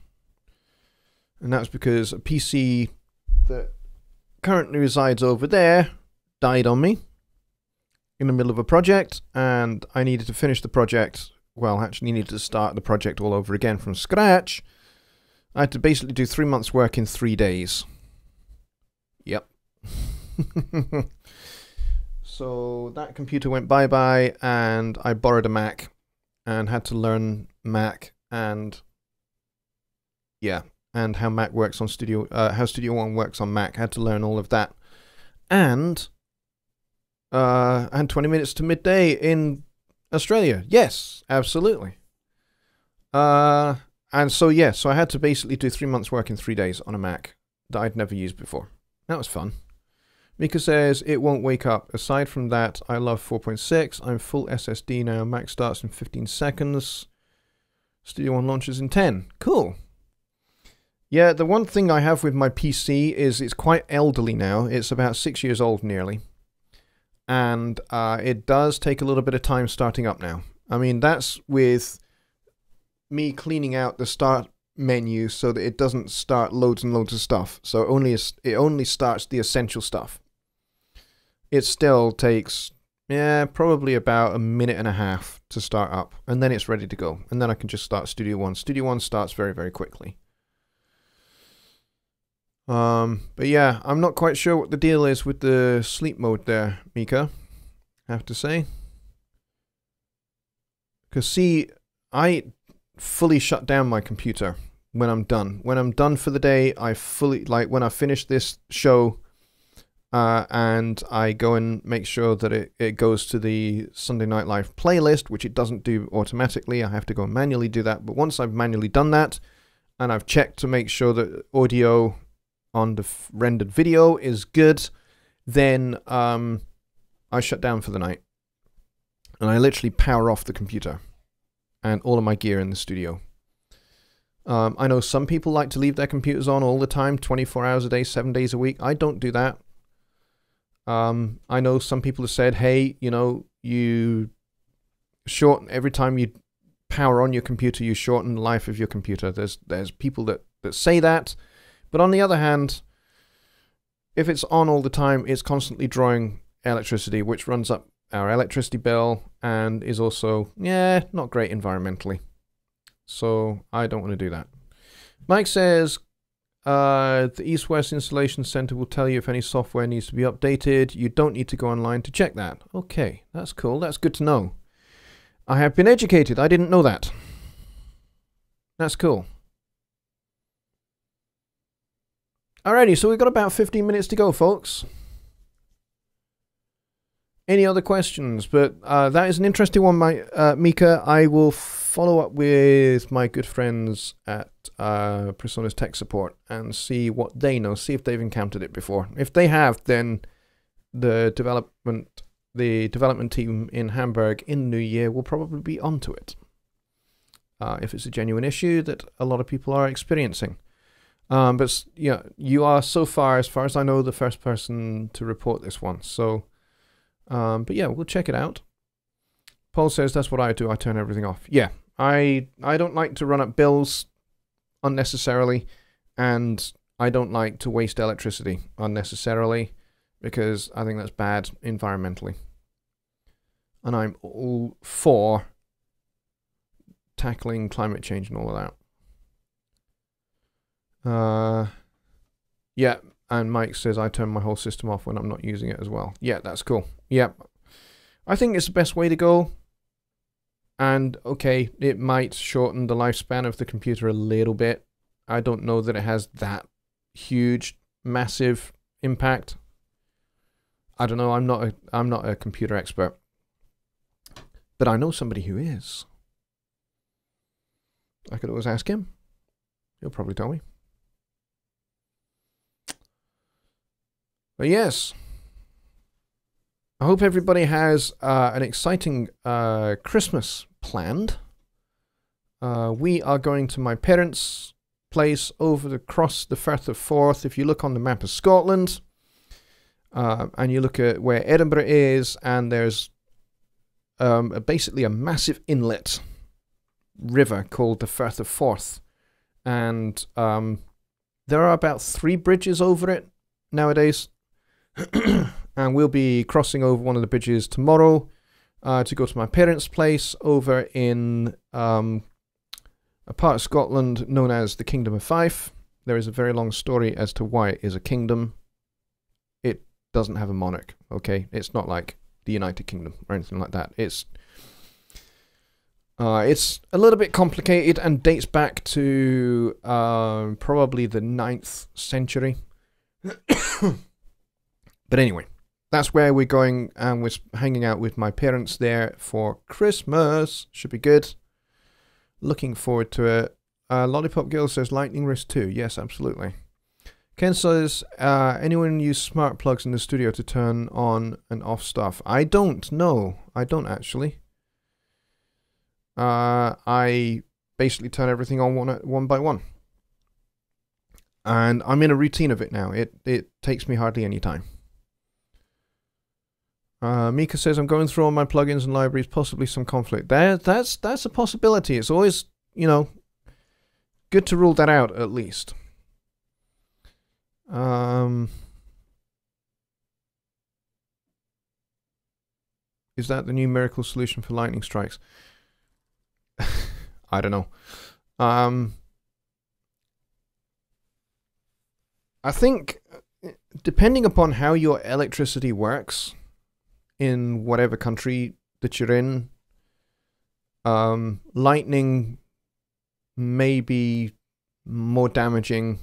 And that's because a PC that currently resides over there died on me in the middle of a project, and I needed to finish the project. Well, actually needed to start the project all over again from scratch. I had to basically do 3 months' work in 3 days. Yep. So that computer went bye-bye, and I borrowed a Mac and had to learn Mac and yeah, and how Mac works on Studio, how Studio One works on Mac. I had to learn all of that. And I had 20 minutes to midday in Australia. Yes, absolutely. And so, yeah, so I had to basically do 3 months' work in 3 days on a Mac that I'd never used before. That was fun. Mika says, it won't wake up. Aside from that, I love 4.6. I'm full SSD now. Mac starts in 15 seconds. Studio One launches in 10. Cool. Yeah, the one thing I have with my PC is it's quite elderly now. It's about 6 years old nearly. And it does take a little bit of time starting up now. I mean, that's with me cleaning out the start menu so that it doesn't start loads and loads of stuff. So it only starts the essential stuff. It still takes, yeah, probably about a minute and a half to start up. And then it's ready to go. And then I can just start Studio One. Studio One starts very, very quickly. But yeah, I'm not quite sure what the deal is with the sleep mode there, Mika, I have to say. Because see, I fully shut down my computer when I'm done. When I'm done for the day, I fully, like when I finish this show, and I go and make sure that it goes to the Sunday Night Live playlist, which it doesn't do automatically. I have to go and manually do that. But once I've manually done that, and I've checked to make sure that audio on the rendered video is good, then I shut down for the night. And I literally power off the computer and all of my gear in the studio. I know some people like to leave their computers on all the time, 24 hours a day, 7 days a week. I don't do that. I know some people have said, hey, you know, you shorten, every time you power on your computer, you shorten the life of your computer. There's people that say that. But on the other hand, if it's on all the time, it's constantly drawing electricity, which runs up our electricity bill and is also, yeah, not great environmentally. So I don't want to do that. Mike says, the East-West Installation Center will tell you if any software needs to be updated. You don't need to go online to check that. Okay, that's cool. That's good to know. I have been educated. I didn't know that. That's cool. Alrighty, so we've got about 15 minutes to go, folks. Any other questions? But that is an interesting one, Mika. I will follow up with my good friends at Persona's Tech Support and see what they know, see if they've encountered it before. If they have, then the development team in Hamburg in the new year will probably be onto it. If it's a genuine issue that a lot of people are experiencing. But yeah, you are so far as I know, the first person to report this one. So, but yeah, we'll check it out. Paul says that's what I do. I turn everything off. Yeah, I don't like to run up bills unnecessarily, and I don't like to waste electricity unnecessarily because I think that's bad environmentally. And I'm all for tackling climate change and all of that. Yeah, and Mike says I turn my whole system off when I'm not using it as well. Yeah, that's cool. Yeah, I think it's the best way to go. And okay, it might shorten the lifespan of the computer a little bit. I don't know that it has that huge, massive impact. I don't know. I'm not a computer expert, but I know somebody who is. I could always ask him. He'll probably tell me. But yes, I hope everybody has an exciting Christmas planned. We are going to my parents' place across the Firth of Forth. If you look on the map of Scotland, and you look at where Edinburgh is, and there's basically a massive inlet river called the Firth of Forth. And there are about 3 bridges over it nowadays. And we'll be crossing over one of the bridges tomorrow to go to my parents' place over in a part of Scotland known as the Kingdom of Fife. There is a very long story as to why it is a kingdom. It doesn't have a monarch, okay? It's not like the United Kingdom or anything like that. It's a little bit complicated and dates back to probably the 9th century. But anyway, that's where we're going, and we're hanging out with my parents there for Christmas. Should be good. Looking forward to it. Lollipop Girl says lightning wrist too. Yes, absolutely. Ken says, anyone use smart plugs in the studio to turn on and off stuff? I don't know. I don't actually. I basically turn everything on one by one. And I'm in a routine of it now. It takes me hardly any time. Mika says, I'm going through all my plugins and libraries, possibly some conflict. That's a possibility. It's always, you know, good to rule that out at least. Is that the new miracle solution for lightning strikes? I don't know. I think depending upon how your electricity works in whatever country that you're in, lightning may be more damaging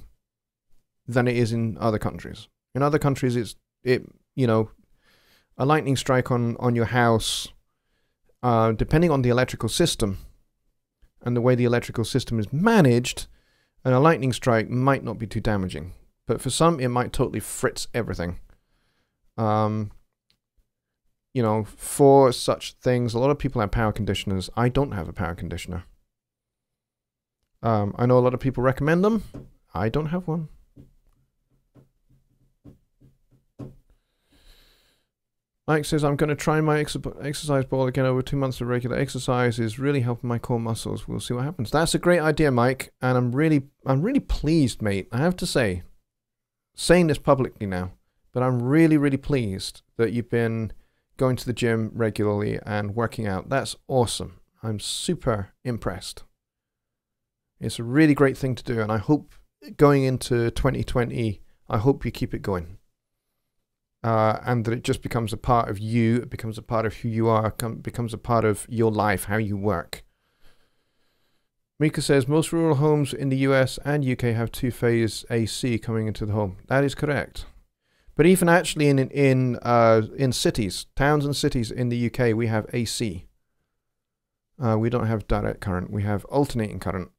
than it is in other countries. In other countries, you know, a lightning strike on your house, depending on the electrical system and the way the electrical system is managed, and a lightning strike might not be too damaging. But for some, it might totally fritz everything. You know, for such things, a lot of people have power conditioners. I don't have a power conditioner. I know a lot of people recommend them. I don't have one. Mike says, I'm going to try my exercise ball again over 2 months of regular exercise. Is really helping my core muscles. We'll see what happens. That's a great idea, Mike. And I'm really pleased, mate. I have to say, saying this publicly now, but I'm really, really pleased that you've been going to the gym regularly and working out. That's awesome. I'm super impressed. It's a really great thing to do, and I hope going into 2020, I hope you keep it going. And that it just becomes a part of you, it becomes a part of who you are, becomes a part of your life, how you work. Mika says, most rural homes in the US and UK have two-phase AC coming into the home. That is correct. But even actually in cities, towns and cities in the UK, we have AC. We don't have direct current, we have alternating current.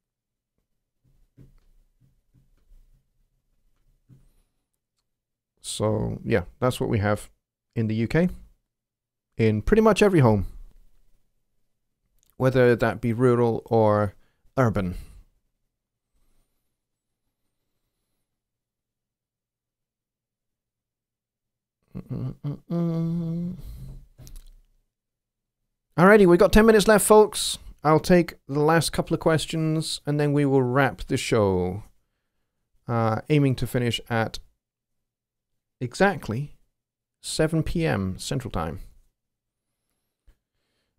So, yeah, that's what we have in the UK. In pretty much every home. Whether that be rural or urban. Alrighty, we got 10 minutes left, folks. I'll take the last couple of questions and then we will wrap the show. Aiming to finish at exactly 7 p.m. Central Time.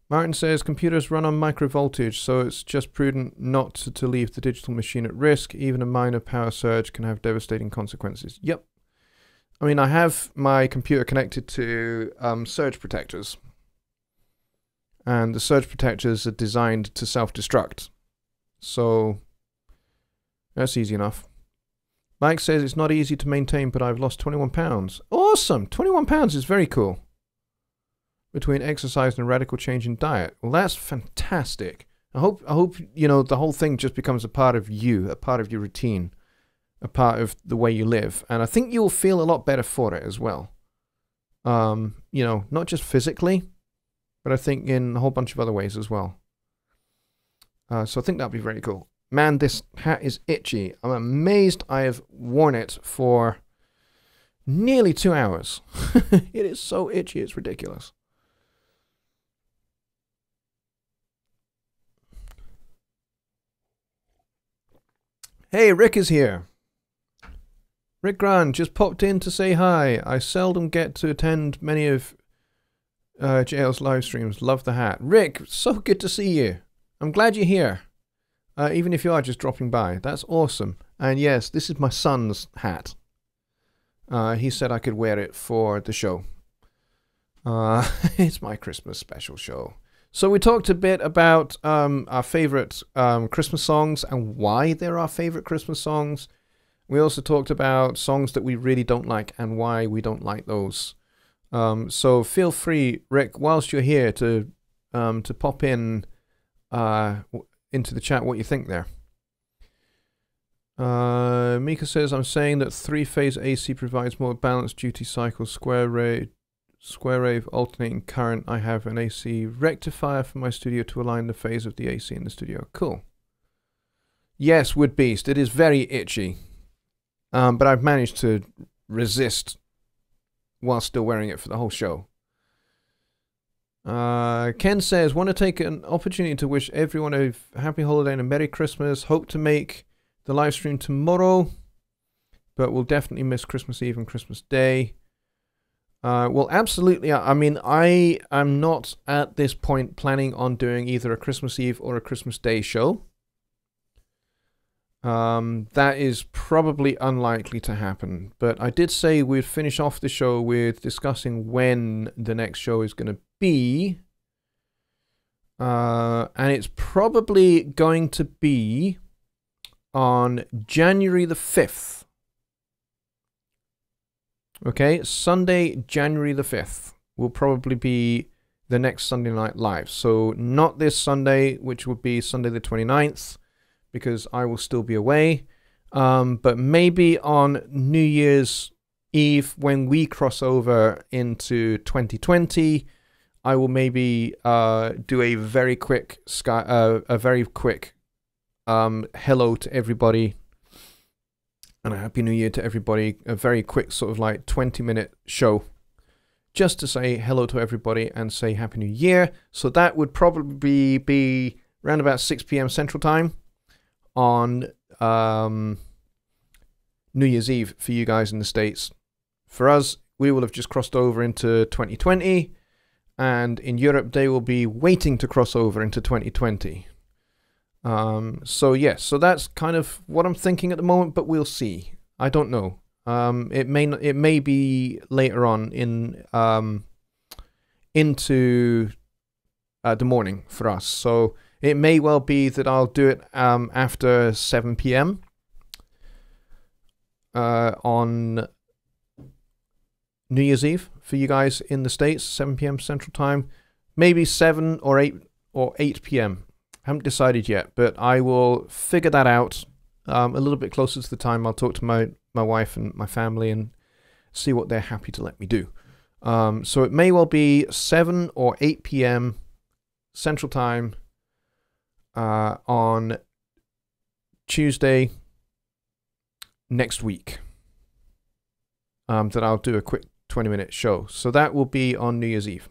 Martin says, computers run on micro voltage, so it's just prudent not to leave the digital machine at risk. Even a minor power surge can have devastating consequences. Yep. I mean, I have my computer connected to surge protectors. And the surge protectors are designed to self-destruct. So, that's easy enough. Mike says it's not easy to maintain, but I've lost 21 pounds. Awesome! 21 pounds is very cool. Between exercise and a radical change in diet. Well, that's fantastic. I hope you know, the whole thing just becomes a part of you, a part of your routine, a part of the way you live. And I think you'll feel a lot better for it as well. You know, not just physically, but I think in a whole bunch of other ways as well. So I think that'll be very cool. Man, this hat is itchy. I'm amazed I have worn it for nearly 2 hours. It is so itchy, it's ridiculous. Hey, Rick is here. Rick Grant just popped in to say hi. I seldom get to attend many of JL's live streams. Love the hat. Rick, so good to see you. I'm glad you're here. Even if you are just dropping by. That's awesome. And yes, this is my son's hat. He said I could wear it for the show. It's my Christmas special show. So we talked a bit about our favorite Christmas songs and why they're our favorite Christmas songs. We also talked about songs that we really don't like and why we don't like those. So feel free, Rick, whilst you're here, to pop in into the chat what you think there. Mika says, I'm saying that three-phase AC provides more balanced duty cycle. Square wave alternating current. I have an AC rectifier for my studio to align the phase of the AC in the studio. Cool. Yes, Wood Beast. It is very itchy. But I've managed to resist while still wearing it for the whole show. Ken says, want to take an opportunity to wish everyone a happy holiday and a Merry Christmas. Hope to make the live stream tomorrow, but we'll definitely miss Christmas Eve and Christmas Day. Well, absolutely. I mean, I am not at this point planning on doing either a Christmas Eve or a Christmas Day show. That is probably unlikely to happen, but I did say we'd finish off the show with discussing when the next show is going to be. And it's probably going to be on January the 5th. Okay, Sunday, January the 5th will probably be the next Sunday Night Live. So not this Sunday, which would be Sunday the 29th, because I will still be away. But maybe on New Year's Eve, when we cross over into 2020, I will maybe do a very quick hello to everybody and a Happy New Year to everybody. A very quick sort of like 20-minute show just to say hello to everybody and say Happy New Year. So that would probably be around about 6 p.m. Central Time on New Year's Eve for you guys in the States. For us, we will have just crossed over into 2020, and in Europe, they will be waiting to cross over into 2020. So yes, so that's kind of what I'm thinking at the moment, but we'll see. I don't know. It may be later on in into the morning for us. So it may well be that I'll do it after 7 p.m. On New Year's Eve for you guys in the States, 7 p.m. Central Time. Maybe 7 or 8 p.m. Haven't decided yet, but I will figure that out a little bit closer to the time. I'll talk to my wife and my family and see what they're happy to let me do. So it may well be 7 or 8 p.m. Central Time on Tuesday next week that I'll do a quick 20-minute show. So that will be on New Year's Eve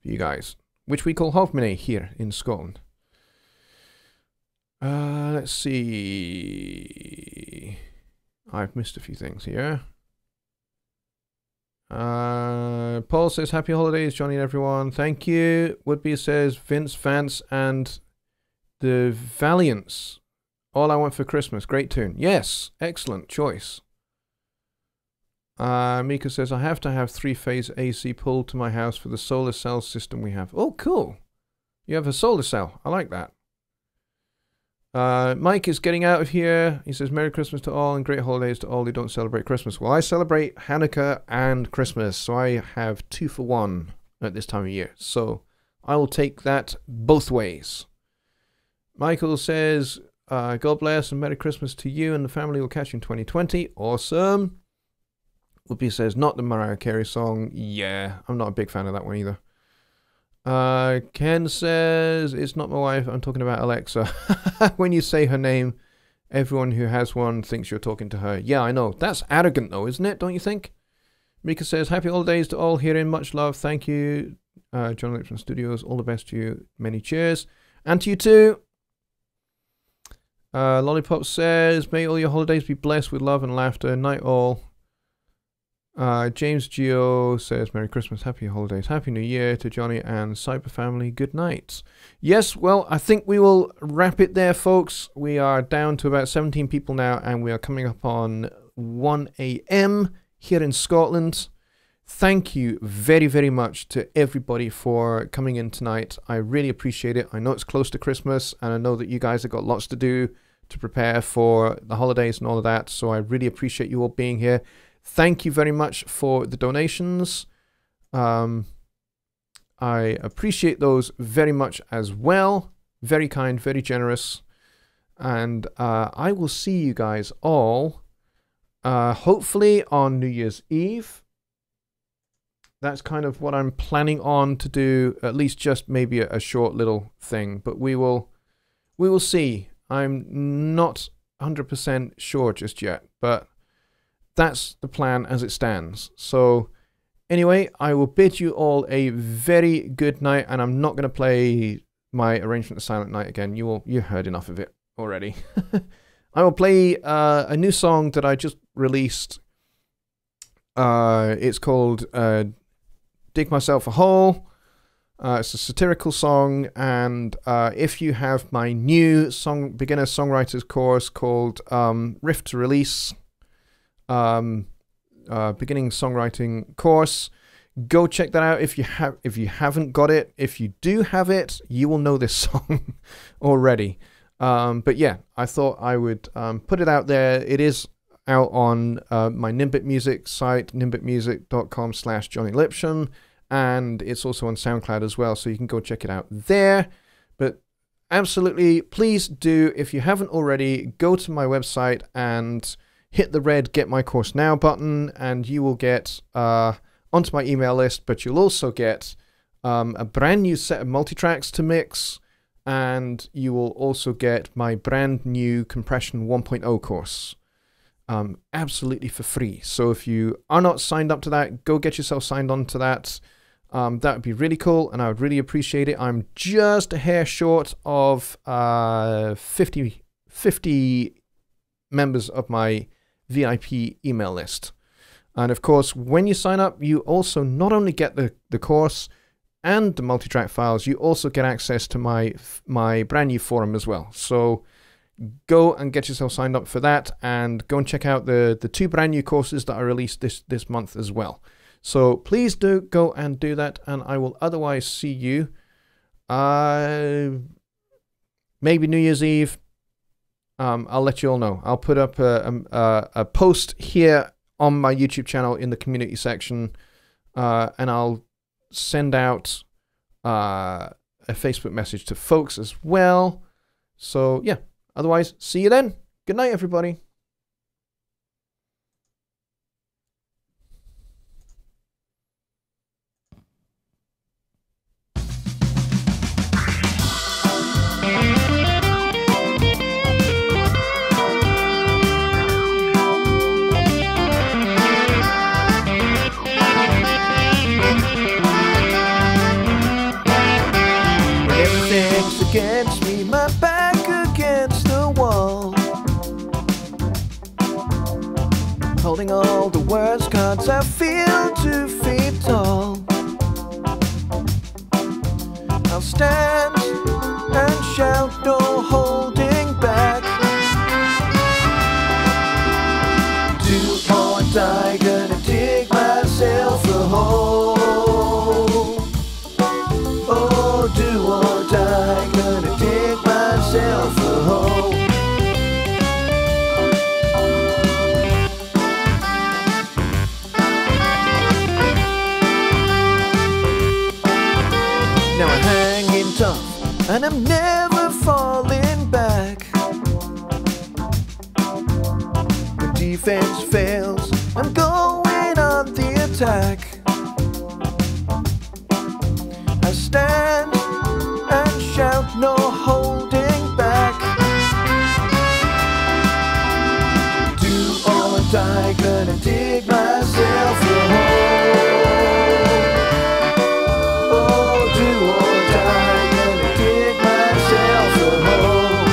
for you guys, which we call Hofmanay here in Scotland. Let's see. I've missed a few things here. Paul says, happy holidays, Johnny and everyone. Thank you. Woodby says, Vince Vance and the Valiants. All I Want for Christmas. Great tune. Yes, excellent choice. Mika says, I have to have 3-phase AC pulled to my house for the solar cell system we have. Oh, cool. You have a solar cell. I like that. Mike is getting out of here. He says, Merry Christmas to all and great holidays to all who don't celebrate Christmas. Well, I celebrate Hanukkah and Christmas, so I have 2 for 1 at this time of year. So I will take that both ways. Michael says, God bless and Merry Christmas to you and the family. Will catch you in 2020. Awesome. Whoopi says, not the Mariah Carey song. Yeah, I'm not a big fan of that one either. Ken says, it's not my wife. I'm talking about Alexa. When you say her name, everyone who has one thinks you're talking to her. Yeah, I know. That's arrogant though, isn't it? Don't you think? Mika says, happy holidays to all herein. Much love. Thank you. Jonny Lipsham Studios. All the best to you. Many cheers. And to you too. Lollipop says, may all your holidays be blessed with love and laughter. Night all. James Geo says, Merry Christmas, Happy Holidays, Happy New Year to Johnny and Cyber Family. Good night. Yes, well, I think we will wrap it there, folks. We are down to about 17 people now, and we are coming up on 1 a.m. here in Scotland. Thank you very, very much to everybody for coming in tonight. I really appreciate it. I know it's close to Christmas, and I know that you guys have got lots to do to prepare for the holidays and all of that, so I really appreciate you all being here. Thank you very much for the donations. I appreciate those very much as well. Very kind, very generous. And I will see you guys all hopefully on New Year's Eve. That's kind of what I'm planning on to do, at least just maybe a short little thing. But we will see. I'm not 100% sure just yet, but that's the plan as it stands. So anyway, I will bid you all a very good night, and I'm not going to play my arrangement of Silent Night again. You heard enough of it already. I will play a new song that I just released. It's called Dig Myself a Hole. It's a satirical song, and if you have my new beginner songwriters course called Riff to Release, beginning songwriting course, go check that out if you haven't got it. If you do have it, you will know this song already. But yeah, I thought I would put it out there. It is out on my Nimbit Music site, nimbitmusic.com/Jonny Lipsham, and it's also on SoundCloud as well, so you can go check it out there. But absolutely, please do, if you haven't already, go to my website and hit the red Get My Course Now button, and you will get onto my email list, but you'll also get a brand new set of multitracks to mix, and you will also get my brand new Compression 1.0 course absolutely for free. So if you are not signed up to that, go get yourself signed on to that. That would be really cool, and I would really appreciate it. I'm just a hair short of 50 members of my VIP email list. And of course, when you sign up, you also not only get the course and the multitrack files, you also get access to my brand new forum as well. So go and get yourself signed up for that, and go and check out the 2 brand new courses that I released this month as well. So please do go and do that, and I will otherwise see you maybe New Year's Eve. I'll let you all know. I'll put up a post here on my YouTube channel in the community section, and I'll send out a Facebook message to folks as well. So yeah, otherwise, see you then. Good night, everybody. Against me, my back against the wall, holding all the worst cards I feel 2 feet tall. I'll stand and shout, no holding back. Do or die, gonna dig myself a hole. Oh, do or die, gonna dig myself a hole. Now I'm hanging tough, and I'm never falling back. When defense fails, I'm going on the attack. I stand and shout, no holding back. Do or die, gonna dig myself a hole. Oh, do or die, gonna dig myself a hole.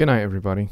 Good night, everybody.